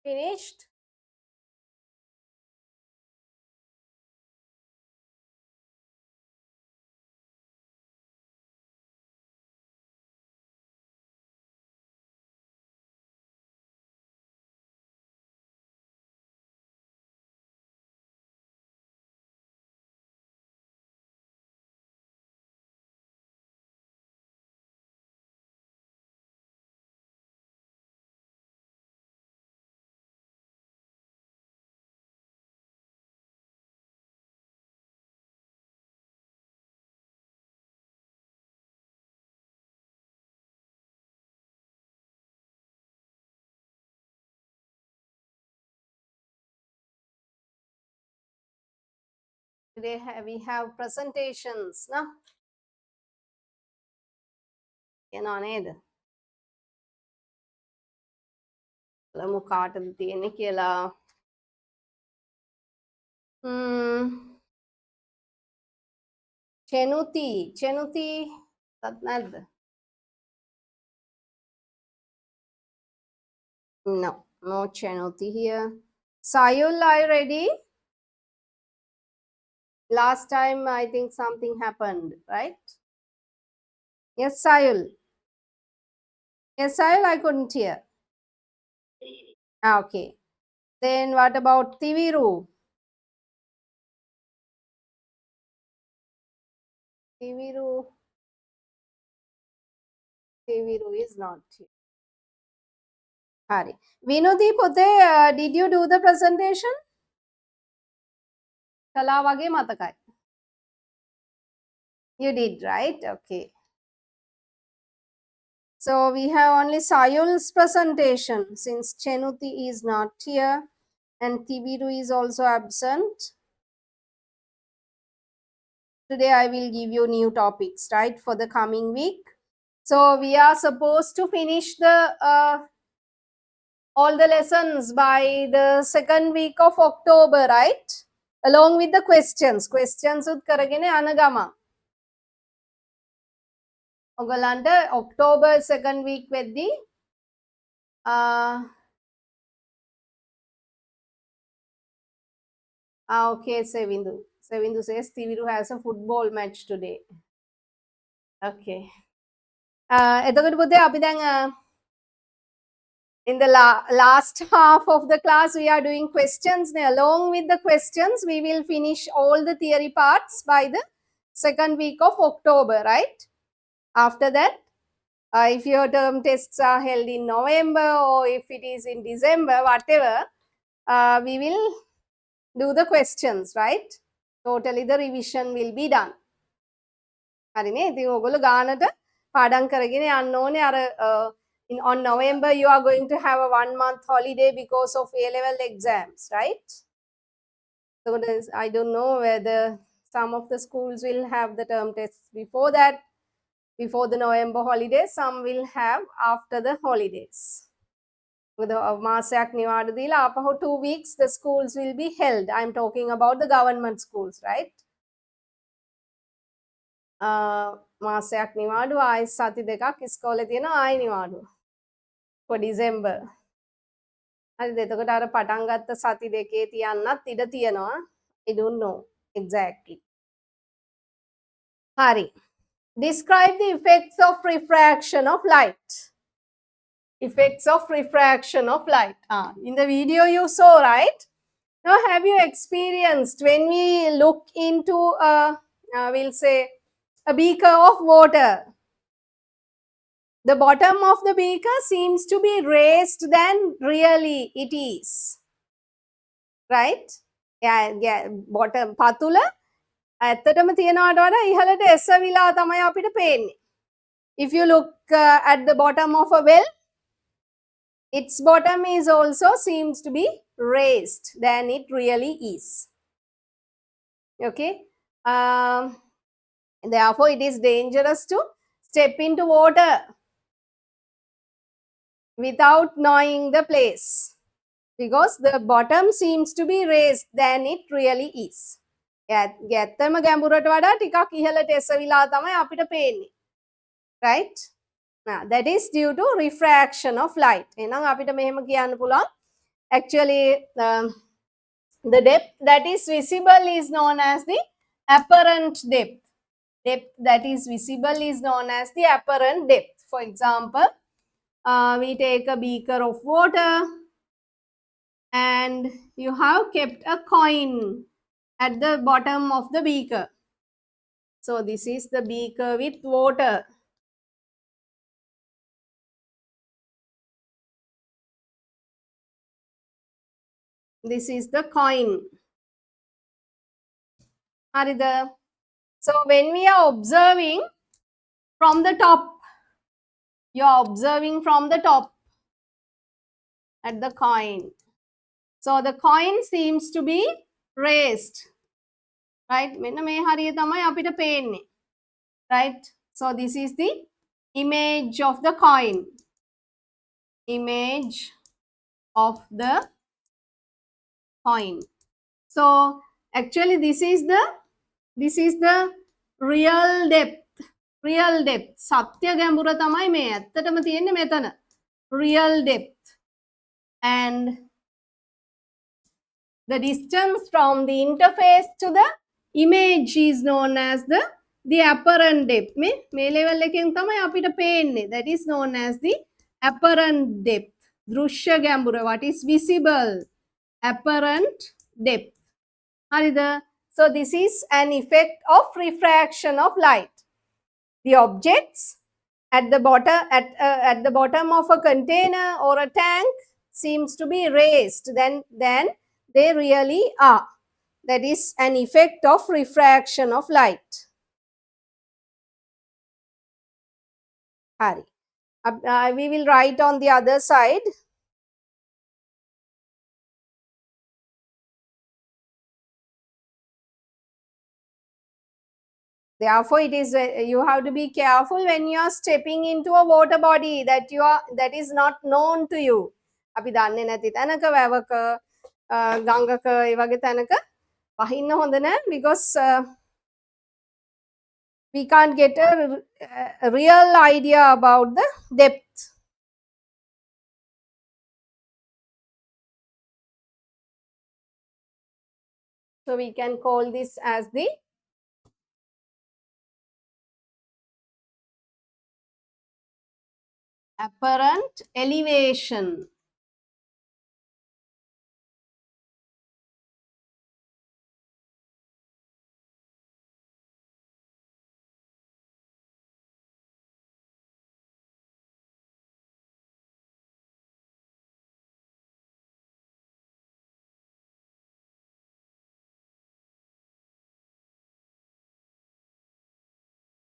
Finished? Today we have presentations, no? කියනවා නේද? බලමු කාටද තියෙන්නේ කියලා. චෙනුති තත් නැද්ද? No Chenuti here. Sayul, are you ready? Last time I think something happened, right? Yes, Sayul. Yes, Sayul, I couldn't hear. Okay. Then what about Tiviru? Tiviru is not here. Hari. Vinodi Pote, did you do the presentation? Kala wage matakai. You did, right? Okay. So we have only Sayul's presentation since Chenuti is not here and Tibiru is also absent. Today I will give you new topics, right, for the coming week. So we are supposed to finish the all the lessons by the second week of October, right? Along with the questions. Questions උත් කරගෙන යන ගමන්. ඔයගලන්ට October second week වෙද්දී okay, Sevindu. Sevindu says Tiviru has a football match today. Okay. එතකොට පුතේ අපි දැන් in the last half of the class, we are doing questions. Along with the questions, we will finish all the theory parts by the second week of October, right? After that, if your term tests are held in November or if it is in December, whatever, we will do the questions, right? Totally the revision will be done. හරිනේ ඉතින් ඔයගොල්ලෝ ගානට පාඩම් කරගෙන යන්න ඕනේ අර on November you are going to have a 1 month holiday because of A level exams, right? So I don't know whether some of the schools will have the term tests before that, before the November holidays. Some will have after the holidays. මාසයක් නිවාඩු දීලා ආපහු 2 weeks the schools will be held. I'm talking about the government schools, right? මාසයක් නිවාඩු ආයි සති දෙකක් ඉස්කෝලේ තියෙනවා ආයි නිවාඩු for December. හරිද? එතකොට අර පටන් ගත්ත සති දෙකේ තියන්නත් ඉඩ තියෙනවා. I don't know exactly. හරි. Describe the effects of refraction of light. Effects of refraction of light. In the video you saw, right? Now have you experienced when we look into we'll say a beaker of water, the bottom of the beaker seems to be raised than really it is, right? Yeah, bottom පතුල ඇත්තටම තියනවට වඩා ඉහළට එසවිලා තමයි අපිට පේන්නේ. If you look at the bottom of a well, its bottom is also seems to be raised than it really is. Okay. Therefore, it is dangerous to step into water without knowing the place because the bottom seems to be raised than it really is. ඇත්තම ගැඹුරට වඩා ටිකක් ඉහළට එසවිලා තමයි අපිට පේන්නේ. Right? That is due to refraction of light. එහෙනම් අපිට මෙහෙම කියන්න පුළුවන්. Actually, the depth that is visible is known as the apparent depth. Depth that is visible is known as the apparent depth. For example, we take a beaker of water and you have kept a coin at the bottom of the beaker. So this is the beaker with water. This is the coin. Harida. So when we are observing from the top, you are observing from the top at the coin. So the coin seems to be raised, right? මෙන්න මේ හරිය තමයි අපිට පේන්නේ, right? So this is the image of the coin. Image of the coin. So actually this is the real depth. Real depth. සත්‍ය ගැඹුර තමයි මේ ඇත්තටම තියෙන්නේ මෙතන. Real depth. And the distance from the interface to the image is known as the apparent depth. මේ level එකෙන් තමයි අපිට පේන්නේ. That is known as the apparent depth. දෘශ්‍ය ගැඹුර. What is visible? Apparent depth. හරිද? So this is an effect of refraction of light. The objects at the bottom of a container or a tank seems to be raised than they really are. That is an effect of refraction of light. Hari. We will write on the other side. Therefore, it is you have to be careful when you are stepping into a water body that is not known to you. අපි දන්නේ නැති තැනක වැවක ගංගක ඒ වගේ තැනක වහින්න හොඳ නැහැ because we can't get a real idea about the depth. So we can call this as the apparent elevation.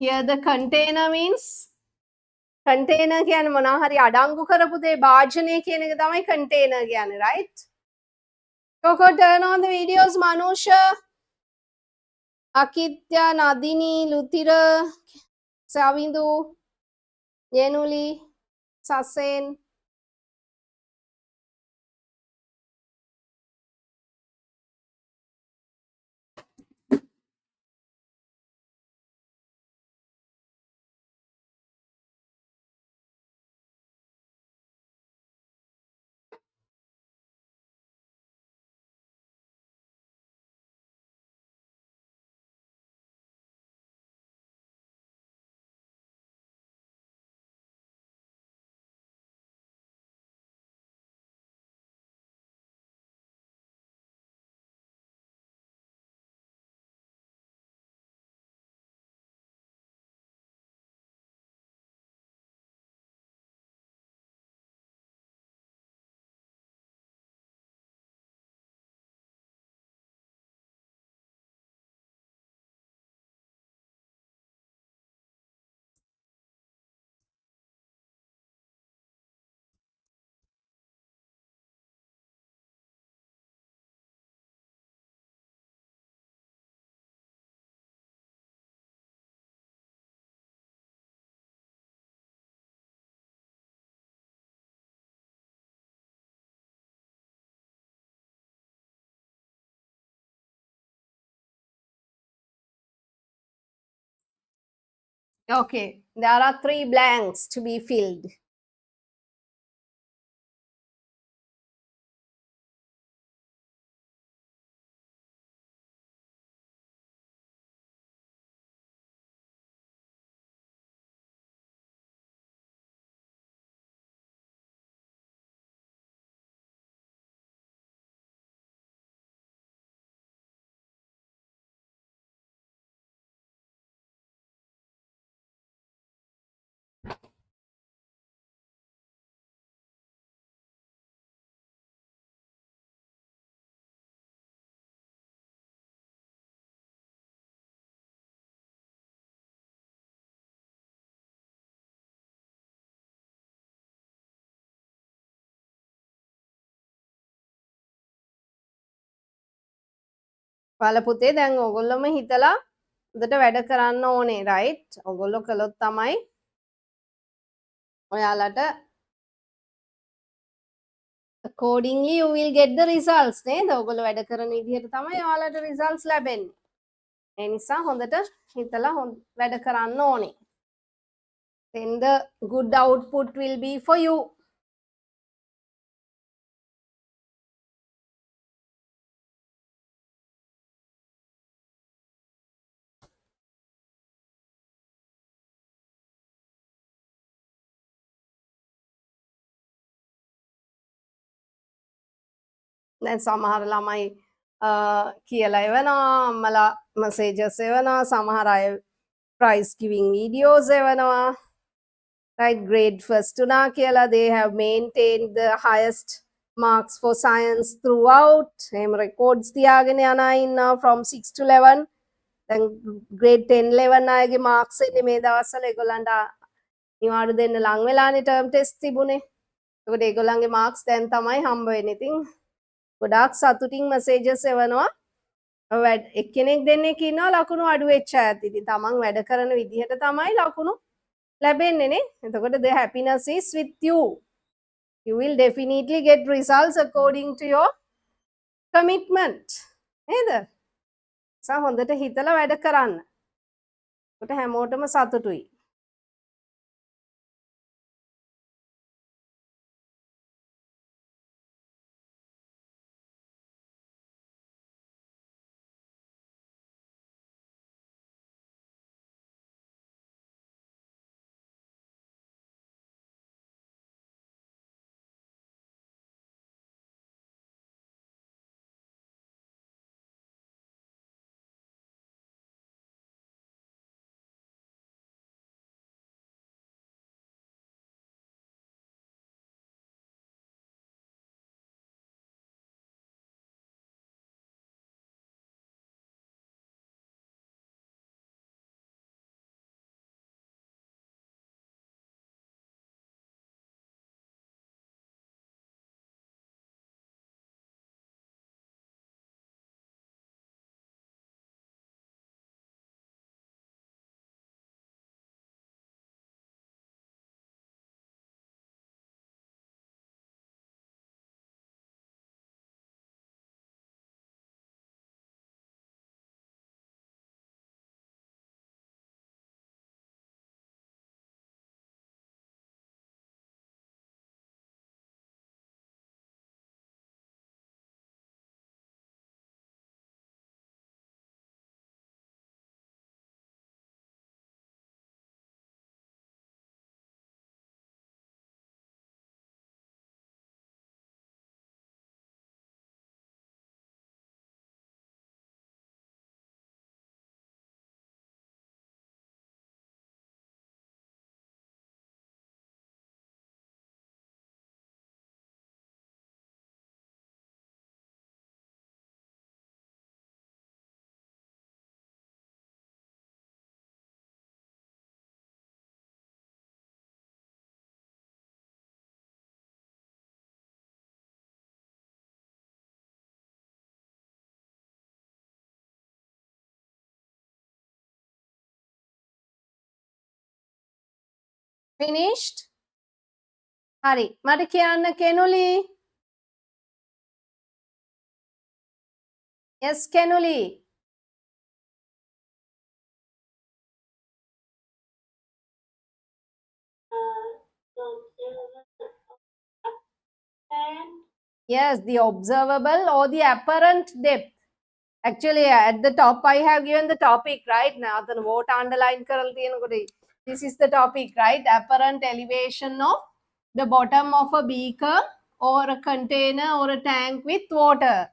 Here the container means container කියන්නේ මොනවා හරි අඩංගු කරපු දේ භාජනය කියන එක තමයි container කියන්නේ, right? Coco, turn on the videos, Manusha, Akitya, Nadini, Luthira, Savindu, Yenuli, Sasen. Okay, there are 3 blanks to be filled. පළපුතේ දැන් ඔයගොල්ලොම හිතලා උදට වැඩ කරන්න ඕනේ, right? ඔයගොල්ලෝ කළොත් තමයි ඔයාලට accordingly you will get the results නේද? ඔයගොල්ලෝ වැඩ කරන විදිහට තමයි ඔයාලට results ලැබෙන්නේ. ඒ නිසා හොඳට හිතලා වැඩ කරන්න ඕනේ. Then the good output will be for you. දැන් සමහර ළමයි කියලා එවනවා, අම්මලා messages එවනවා, සමහර අය prize giving videos එවනවා, right? Grade first වුණා කියලා they have maintained the highest marks for science throughout. එහෙම records තියාගෙන යන අය ඉන්නවා from 6 to 11. දැන් grade 10 11 අයගේ marks එන්නේ මේ දවස්වල ඒගොල්ලන්ට නිවාඩු දෙන්න ලං වෙලානේ ටර්ම් ටෙස්ට් තිබුණේ. ඒකට ඒගොල්ලන්ගේ මාක්ස් දැන් තමයි හම්බ වෙන්නේ. ඉතින් ගොඩාක් සතුටින් මෙසේජස් එවනවා. එක්කෙනෙක් දෙන්නෙක් ඉන්නවා ලකුණු අඩු වෙච්ච අයත්. ඉතින් තමන් වැඩ කරන විදිහට තමයි ලකුණු ලැබෙන්නේ නේ. එතකොට the happiness is with you. You will definitely get results according to your commitment. නේද? හොඳට හිතලා වැඩ කරන්න. ඒකට හැමෝටම සතුටුයි. Finished? හරි. මට කියන්න Kenuli. Yes, Kenuli. Yes, the observable or the apparent depth. Actually, at the top, I have given the topic, right? Now, the vote underline කරලා තියෙනකොට this is the topic, right? Apparent elevation of the bottom of a beaker or a container or a tank with water.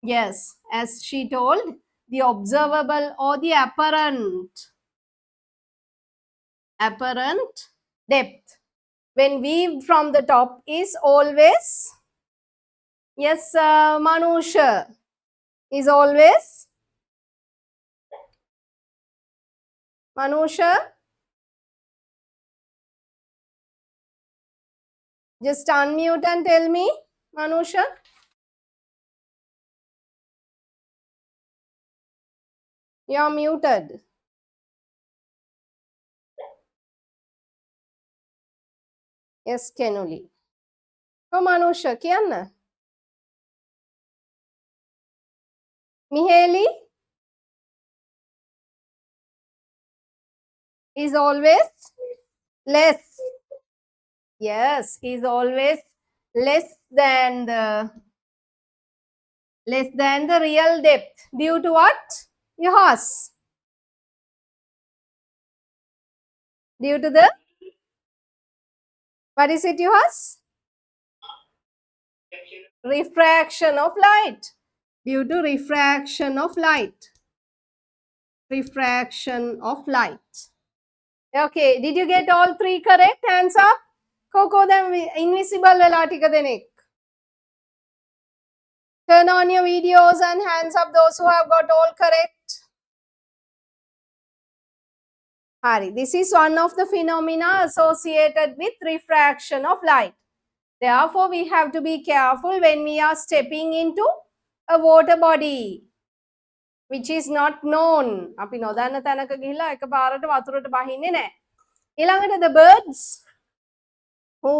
Yes, as she told, the observable or the apparent depth. When viewed from the top is always, yes, Manusha, is always, Manusha, just unmute and tell me, Manusha. You are muted. Yes, Kenuli. Oh, Manusha, කියන්න. Mihaly is always less. Yes, is always less than the real depth. Due to what? Yours. Due to the, what is it yours? Refraction of light. Due to refraction of light. Refraction of light. Okay, did you get all three correct? Hands up. Coco them invisible වෙලා ටික දෙනෙක්. Turn on your videos and hands up those who have got all correct. Hari, this is one of the phenomena associated with refraction of light. Therefore, we have to be careful when we are stepping into a water body which is not known. අපි නොදන්න තැනක ගිහිල්ලා එකපාරට වතුරට බහින්නේ නැහැ. ඊළඟට the birds who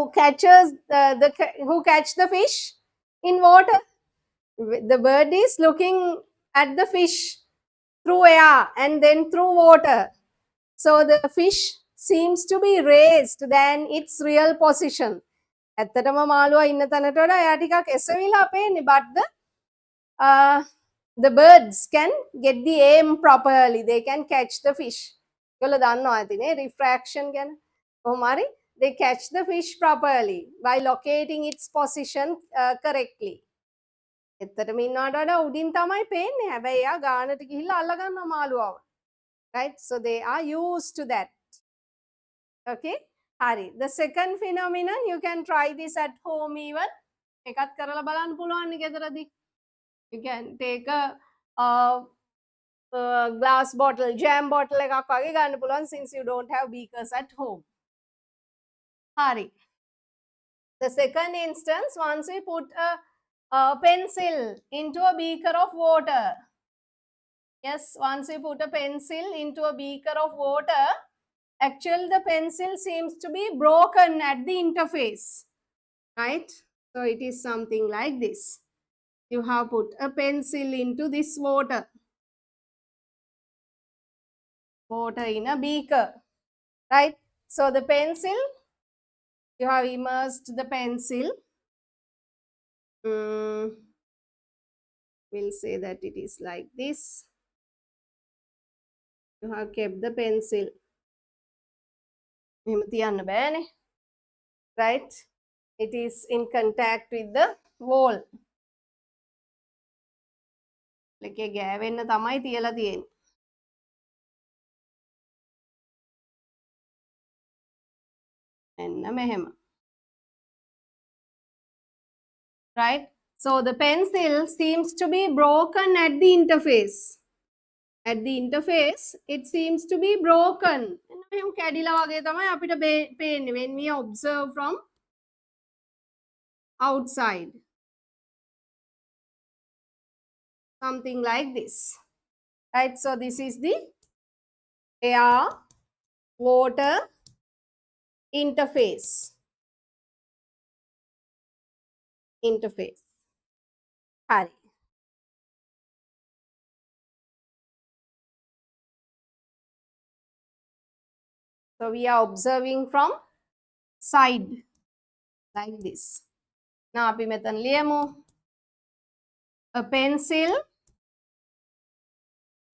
who catch the fish in water. The bird is looking at the fish through air and then through water. So the fish seems to be raised than its real position. ඇත්තටම මාළුවා ඉන්න තැනට වඩා එයා ටිකක් එසවිලා පේන්නේ, but the birds can get the aim properly. They can catch the fish. ඔයාලා දන්නවා ඇතිනේ refraction ගැන. කොහොම හරි they catch the fish properly by locating its position correctly. එත්තටම ඉන්නවට වඩා උඩින් තමයි පේන්නේ. හැබැයි එයා ගානට ගිහිල්ලා අල්ල ගන්නවා මාළුවාව. Right? So they are used to that. Okay? Hari. The second phenomenon, you can try this at home even. එකත් කරලා බලන්න පුළුවන් ගෙදරදී. You can take a glass bottle, jam bottle එකක් වගේ ගන්න පුළුවන් since you don't have beakers at home. Hari. The second instance, once we put a pencil into a beaker of water. Yes, once we put a pencil into a beaker of water, actually the pencil seems to be broken at the interface. Right? So it is something like this. You have put a pencil into this water. Water in a beaker. Right? So the pencil, you have immersed the pencil. We'll say that it is like this. You have kept the pencil. Right? It is in contact with the wall. එකේ ගෑවෙන්න තමයි තියලා තියෙන්නේ. එන්න මෙහෙම. Right? So the pencil seems to be broken at the interface. At the interface, it seems to be broken. මෙහෙම කැඩිලා වගේ තමයි අපිට පේන්නේ when we observe from outside. Something like this. Right? So this is the air water interface. Hari. So we are observing from side like this. Now අපි මෙතන ලියමු. A pencil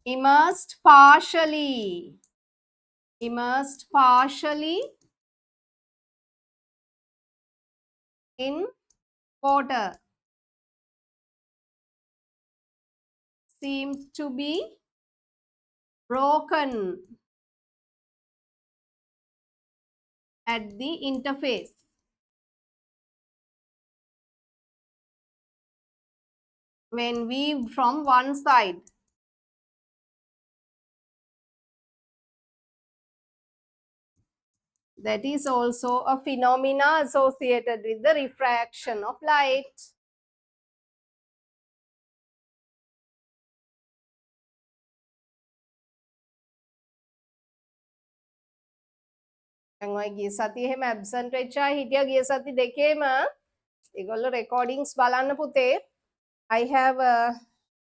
immersed partially in water seems to be broken at the interface. When viewed from one side. That is also a phenomena associated with the refraction of light. ගිය සතියේ එහෙම absent වෙච්ච අය හිටියා ගිය සති දෙකේම ඒගොල්ලෝ recordings බලන්න පුතේ. I have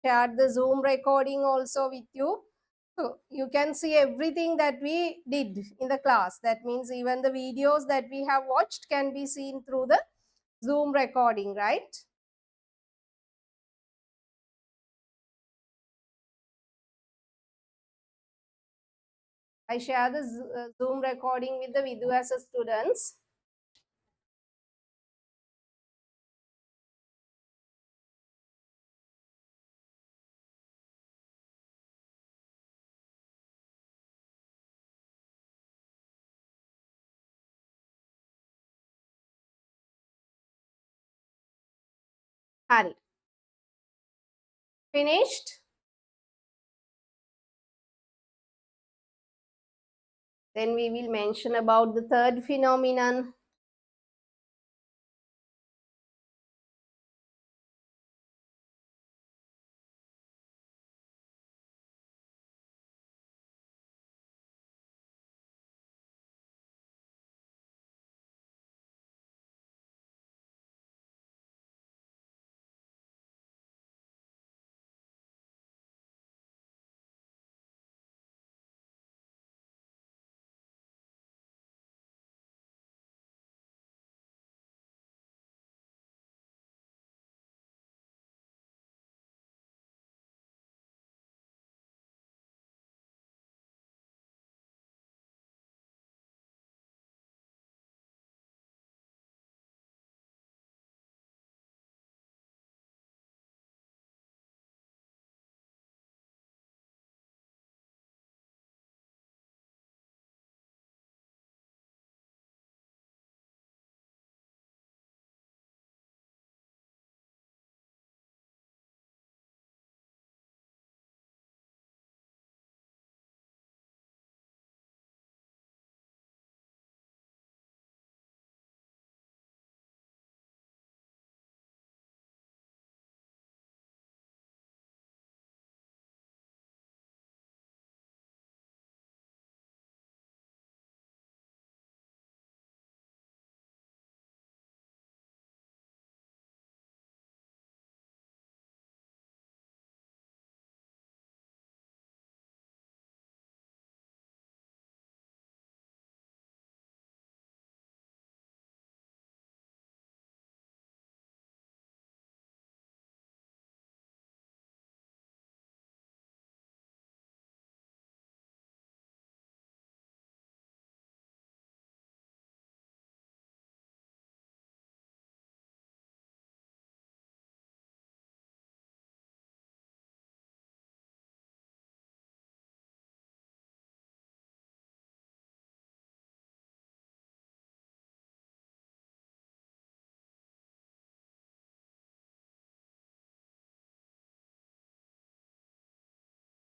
shared the Zoom recording also with you. So you can see everything that we did in the class. That means even the videos that we have watched can be seen through the Zoom recording, right? I share the Zoom recording with the Viduesa students. Hari. Finished? Then we will mention about the third phenomenon.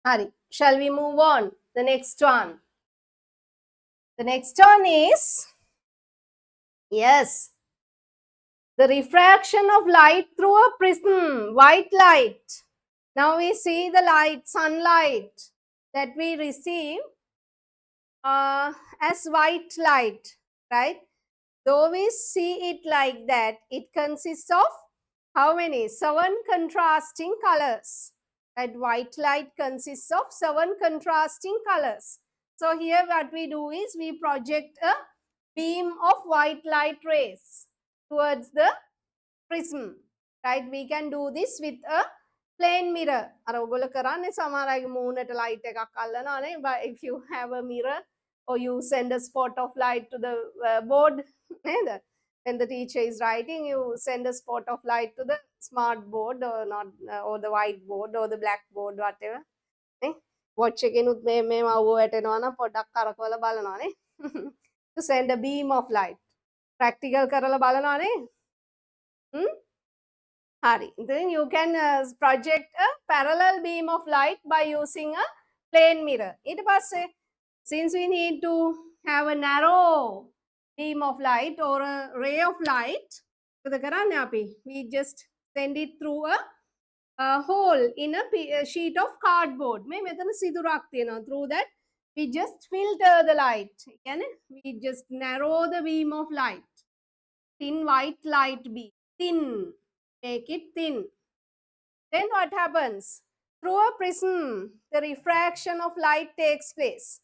Hari, shall we move on? The next one. The next one is, yes, the refraction of light through a prism, white light. Now we see the light, sunlight that we receive as white light, right? Though we see it like that, it consists of how many? 7 contrasting colors. That white light consists of 7 contrasting colors. So here what we do is we project a beam of white light rays towards the prism. Right? We can do this with a plane mirror. But if you have a mirror or you send a spot of light to the board, when the teacher is writing, you send a spot of light to the smart board or not, or the white board or the black board, whatever. Watch එකෙනුත් මේ අවුව වැටෙනවා නම් පොඩ්ඩක් කරකවලා බලනවානේ. To send a beam of light. Practical කරලා බලනවානේ. Hari. Then you can project a parallel beam of light by using a plane mirror. ඊට පස්සේ, since we need to have a narrow beam of light or a ray of light, we just send it through a hole in a sheet of cardboard. Through that we just filter the light. We just narrow the beam of light. Thin white light beam. Thin. Make it thin. Then what happens? Through a prism, the refraction of light takes place,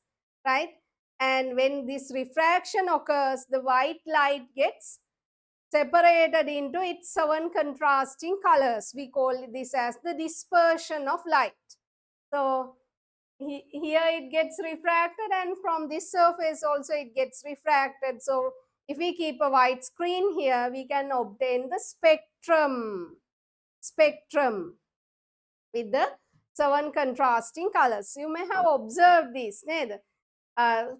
right? And when this refraction occurs, the white light gets separated into its 7 contrasting colors. We call this as the dispersion of light. So here it gets refracted, and from this surface also it gets refracted. So if we keep a white screen here, we can obtain the spectrum with the 7 contrasting colors. You may have observed this,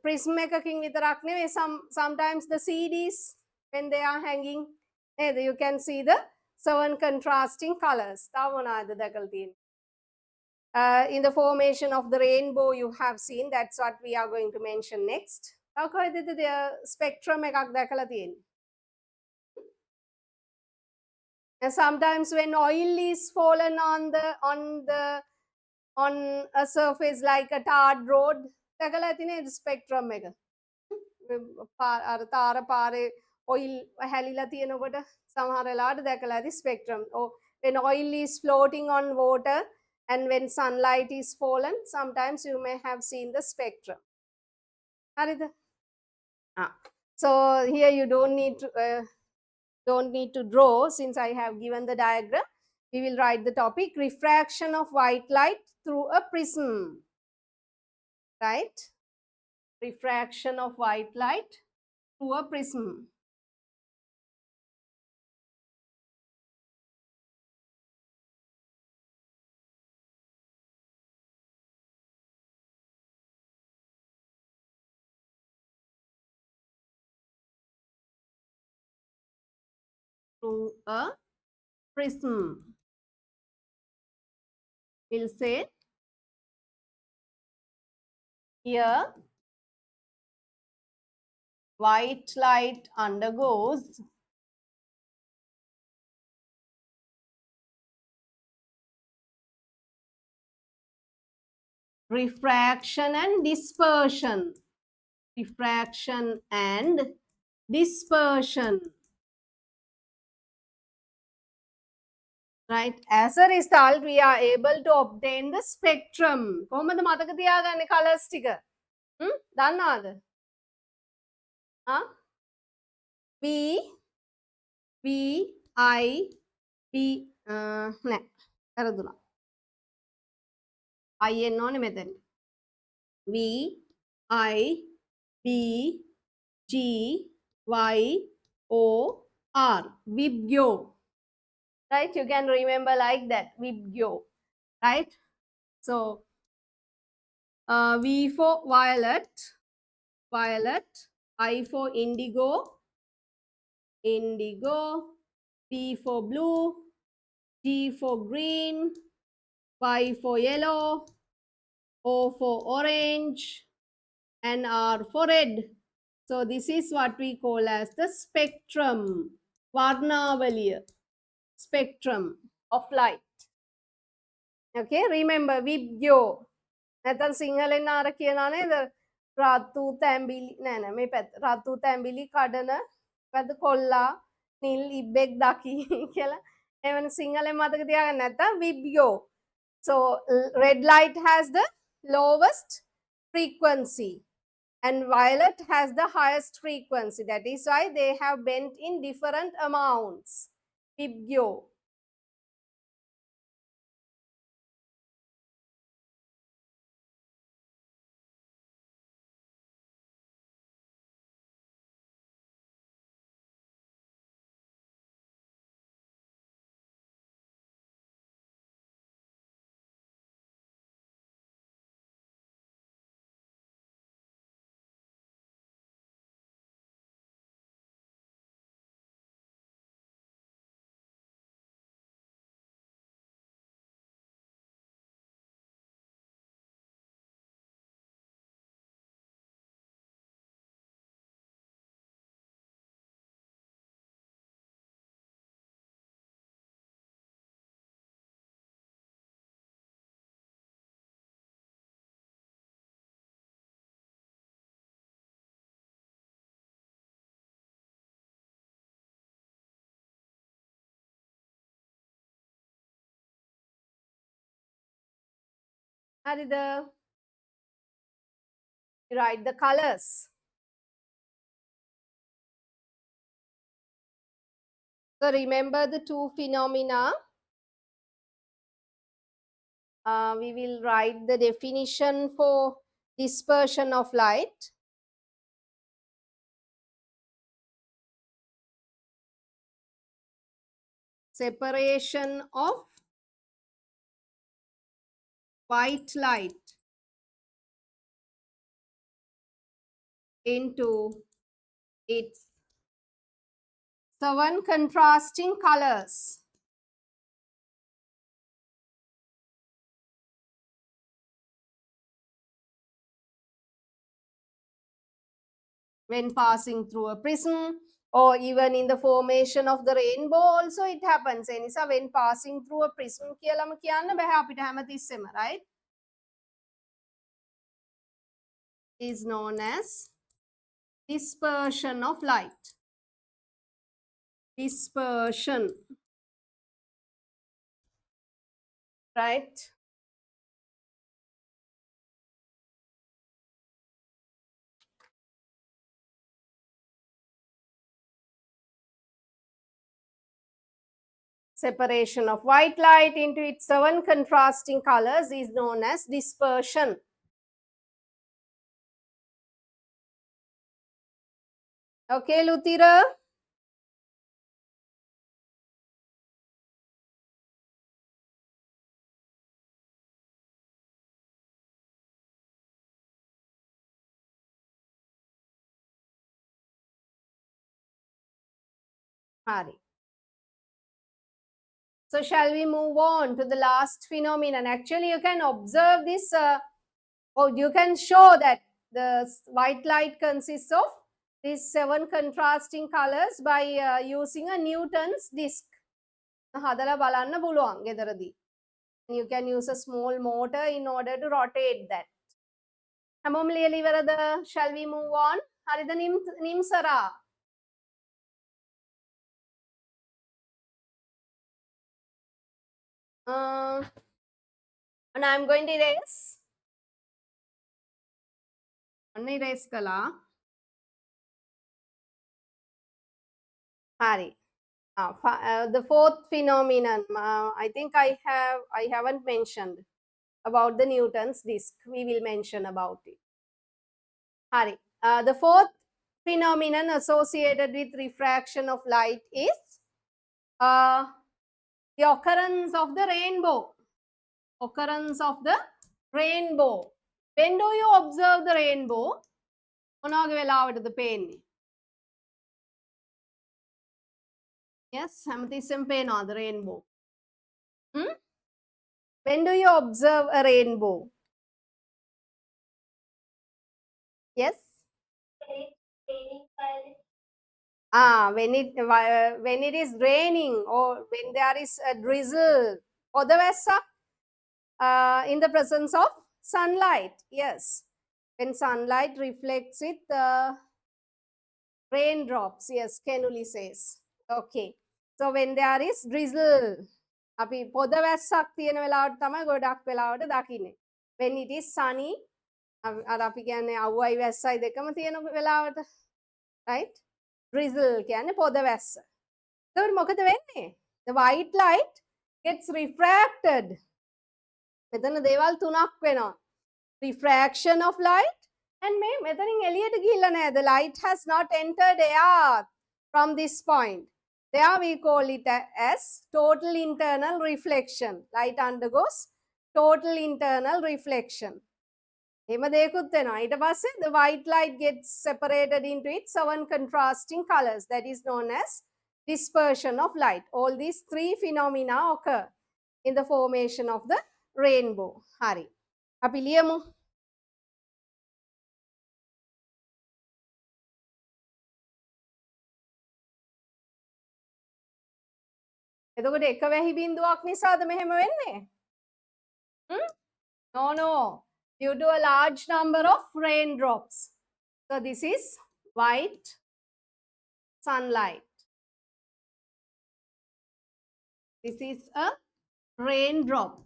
prism එකකින් විතරක් නෙවෙයි, sometimes the CDs when they are hanging, you can see the 7 contrasting colors. තව මොනවද දැකලා තියෙන්නේ? in the formation of the rainbow you have seen. That's what we are going to mention next. Spectrum එකක් දැකලා තියෙන්නේ. And sometimes when oil is fallen on a surface like a tarred road, දැකලා තියෙන spectrum එක. අර තාර පාරේ oil හැලිලා තියෙනකොට සමහර වෙලාවට දැකලා ඇති spectrum. Or when oil is floating on water and when sunlight is fallen, sometimes you may have seen the spectrum. හරිද? So here you don't need to draw, since I have given the diagram. We will write the topic, refraction of white light through a prism. Right? Refraction of white light through a prism. Through a prism. We'll say here white light undergoes refraction and dispersion. Refraction and dispersion. Right? As a result, we are able to obtain the spectrum. කොහොමද මතක තියාගන්නේ colors ටික? දන්නවද? V I B නෑ. වැරදුනා. I එන්න ඕනේ මෙතන. V I B G Y O R. Vibgyo. Right? You can remember like that. Vibgyo. Right? So V for violet, violet. I for indigo, indigo. B for blue, G for green, Y for yellow, O for orange, and R for red. So this is what we call as the spectrum. Varnavaliya. Spectrum of light. Okay, remember Vibgyo. නැත්නම් සිංහලෙන් ආර කියනවා නේද? රතු තැඹිලි නෑ මේ පැත්ත. රතු තැඹිලි කඩන පැද කොල්ලා නිල් ඉබ්බෙක් දකි කියලා. එවන සිංහලෙන් මතක තියාගන්න නැත්නම් Vibgyo. So red light has the lowest frequency and violet has the highest frequency. That is why they have bent in different amounts. Vibgyo. හරිද? Write the colors. So remember the two phenomena. We will write the definition for dispersion of light. Separation of white light into its 7 contrasting colors. when passing through a prism, or even in the formation of the rainbow also it happens. Enisa when passing through a prism කියලාම කියන්න බෑ අපිට හැමතිස්සෙම, right? Is known as dispersion of light. Dispersion, right? Separation of white light into its 7 contrasting colors is known as dispersion. Okay, Lutira? Hari. So shall we move on to the last phenomenon? Actually, you can observe this, or you can show that the white light consists of these 7 contrasting colors by using a Newton's disc. හදලා බලන්න පුළුවන් ගෙදරදී. You can use a small motor in order to rotate that. හැමෝම ලියලා ඉවරද? Shall we move on? හරිද නිම්සරා? And I'm going to erase. අන්න erase කළා. හරි. The fourth phenomenon, I think I haven't mentioned about the Newton's disc. We will mention about it. Hari. The fourth phenomenon associated with refraction of light is the occurrence of the rainbow. Occurrence of the rainbow. When do you observe the rainbow? මොනවගේ වෙලාවටද පේන්නේ? Yes, හැමතිස්සෙම පේනවද rainbow? When do you observe a rainbow? Yes? When it is raining or when there is a drizzle or the Videsa, in the presence of sunlight. Yes, when sunlight reflects it, raindrops. Yes, Kenuli says. Okay, so when there is drizzle, අපි පොද වැස්සක් තියෙන වෙලාවට තමයි ගොඩක් වෙලාවට දකින්නේ. When it is sunny, අර අපි කියන්නේ අවුවයි වැස්සයි දෙකම තියෙන වෙලාවට, right? Drizzle කියන්නේ පොද වැස්ස. එතකොට මොකද වෙන්නේ? The white light gets refracted. මෙතන දේවල් තුනක් වෙනවා. Refraction of light and මෙතනින් එළියට ගිහිල්ලා නැහැ. The light has not entered air from this point. There we call it as total internal reflection. Light undergoes total internal reflection. එහෙම දෙයක්වත් වෙනවා. ඊට පස්සේ the white light gets separated into its 7 contrasting colors. That is known as dispersion of light. All these 3 phenomena occur in the formation of the rainbow. Hari. අපි ලියමු. එතකොට එක වැහි බිඳුවක් නිසාද මෙහෙම වෙන්නේ? No. Due to a large number of raindrops. So this is white sunlight. This is a raindrop.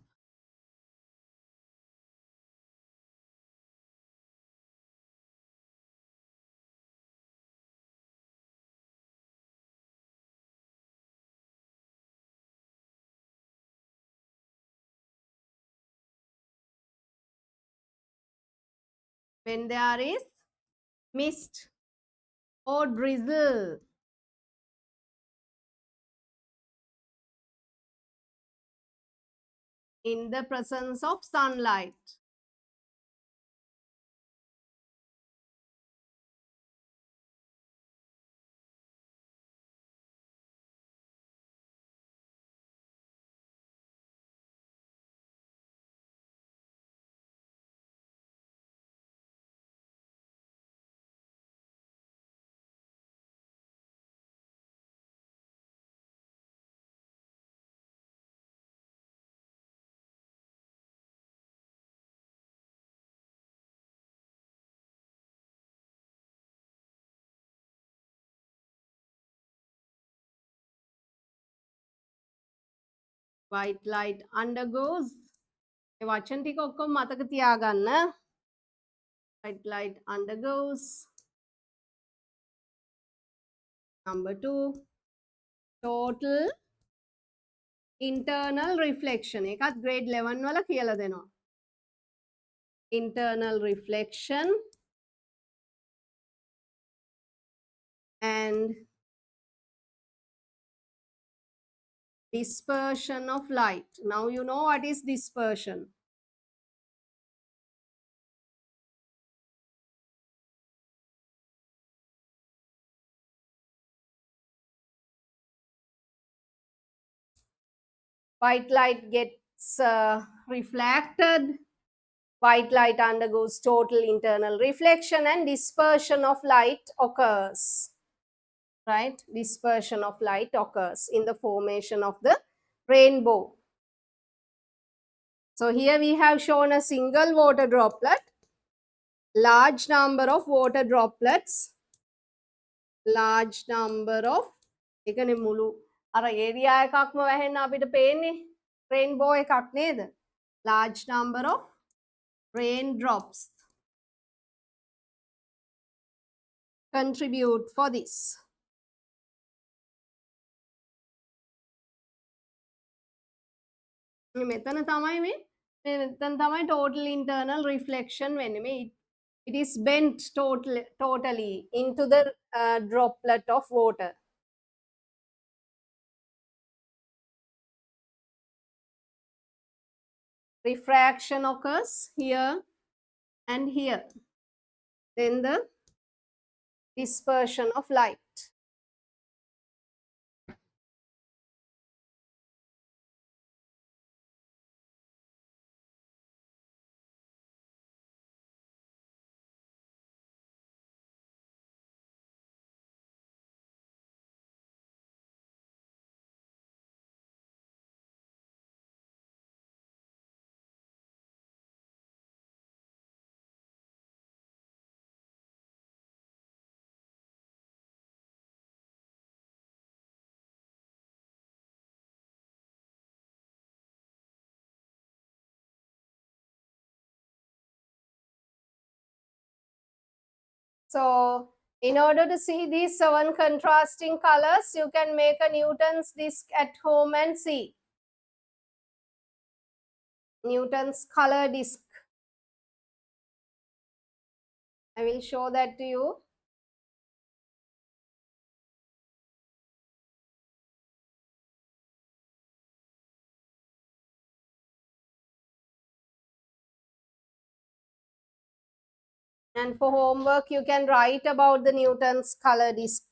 When there is mist or drizzle, in the presence of sunlight. white light undergoes. වචන ටික ඔක්කොම මතක තියාගන්න. White light undergoes. Number 2, total internal reflection. එකත් grade 11 වල කියලා දෙනවා. Internal reflection and dispersion of light. Now you know what is dispersion. White light gets reflected. White light undergoes total internal reflection and dispersion of light occurs. Right? Dispersion of light occurs in the formation of the rainbow. So here we have shown a single water droplet, large number of water droplets, large number of එකනේ මුළු අර area එකක්ම වැහෙන්න අපිට පේන්නේ rainbow එකක් නේද? Large number of raindrops contribute for this. මෙතන තමයි total internal reflection වෙන්නේ. It is bent totally into the droplet of water. Refraction occurs here and here. Then the dispersion of light. So, in order to see these 7 contrasting colors, you can make a Newton's disk at home and see. Newton's color disk. I will show that to you. And for homework, you can write about the Newton's color disk.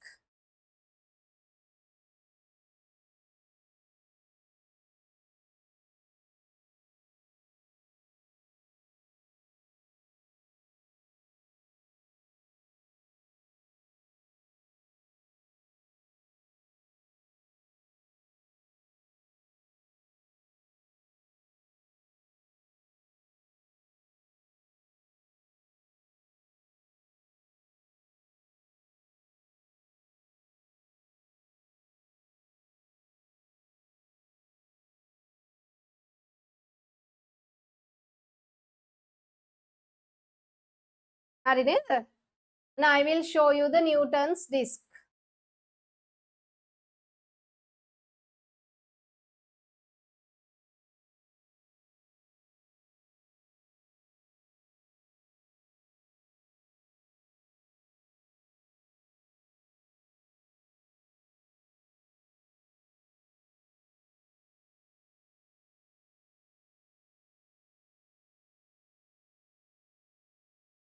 හරි නේද? Now I will show you the Newton's disk.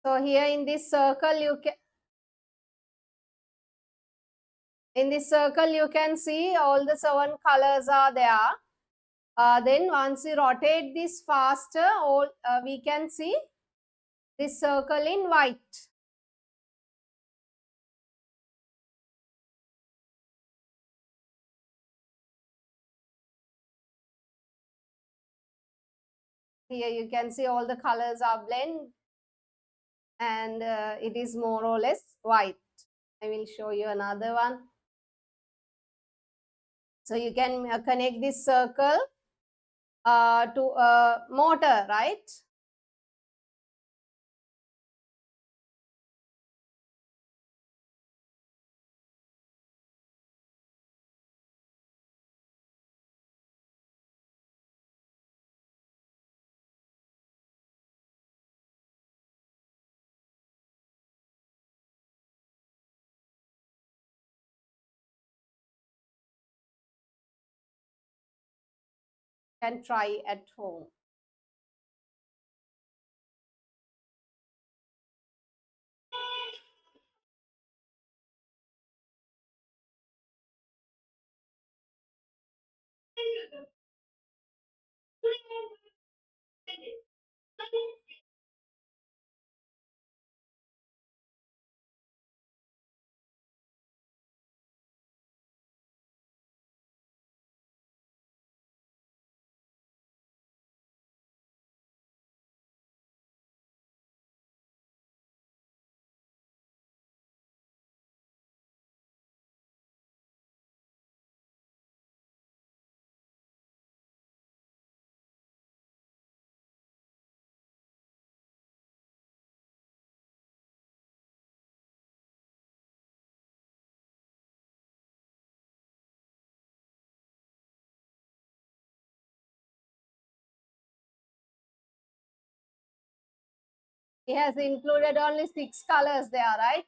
So here in this circle you can see all the 7 colors are there. Then once you rotate this faster, we can see this circle in white. Here you can see all the colors are blend and it is more or less white. I will show you another one. So you can connect this circle to a motor, right? Can try at home. He has included only 6 colors there, right?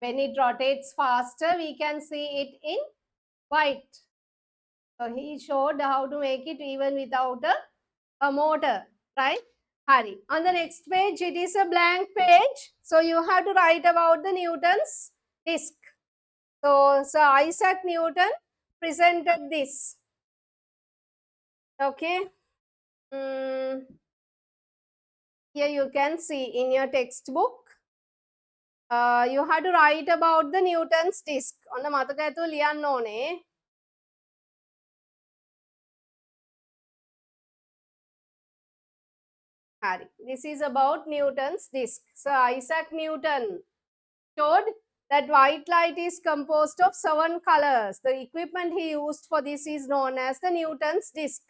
When it rotates faster, we can see it in white. So he showed how to make it even without a motor, right? Hari. On the next page, it is a blank page. So you have to write about the Newton's disk. So Sir Isaac Newton presented this. Okay. Here you can see in your textbook. You have to write about the Newton's disk. On the mataka to liyan none. Hari. This is about Newton's disk. So Isaac Newton showed that white light is composed of 7 colors. The equipment he used for this is known as the Newton's disk.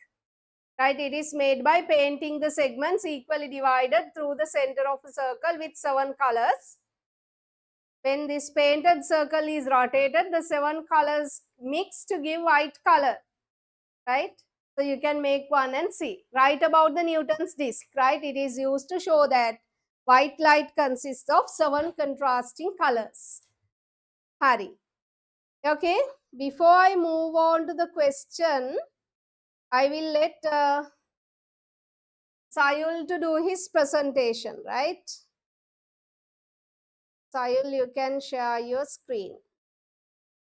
Right? It is made by painting the segments equally divided through the center of a circle with 7 colors. When this painted circle is rotated, the 7 colors mix to give white color. Right? So you can make one and see. Write about the Newton's disk, right? It is used to show that white light consists of 7 contrasting colors. Hari. Okay, before I move on to the question, I will let Sayul to do his presentation, right? Sayul, you can share your screen.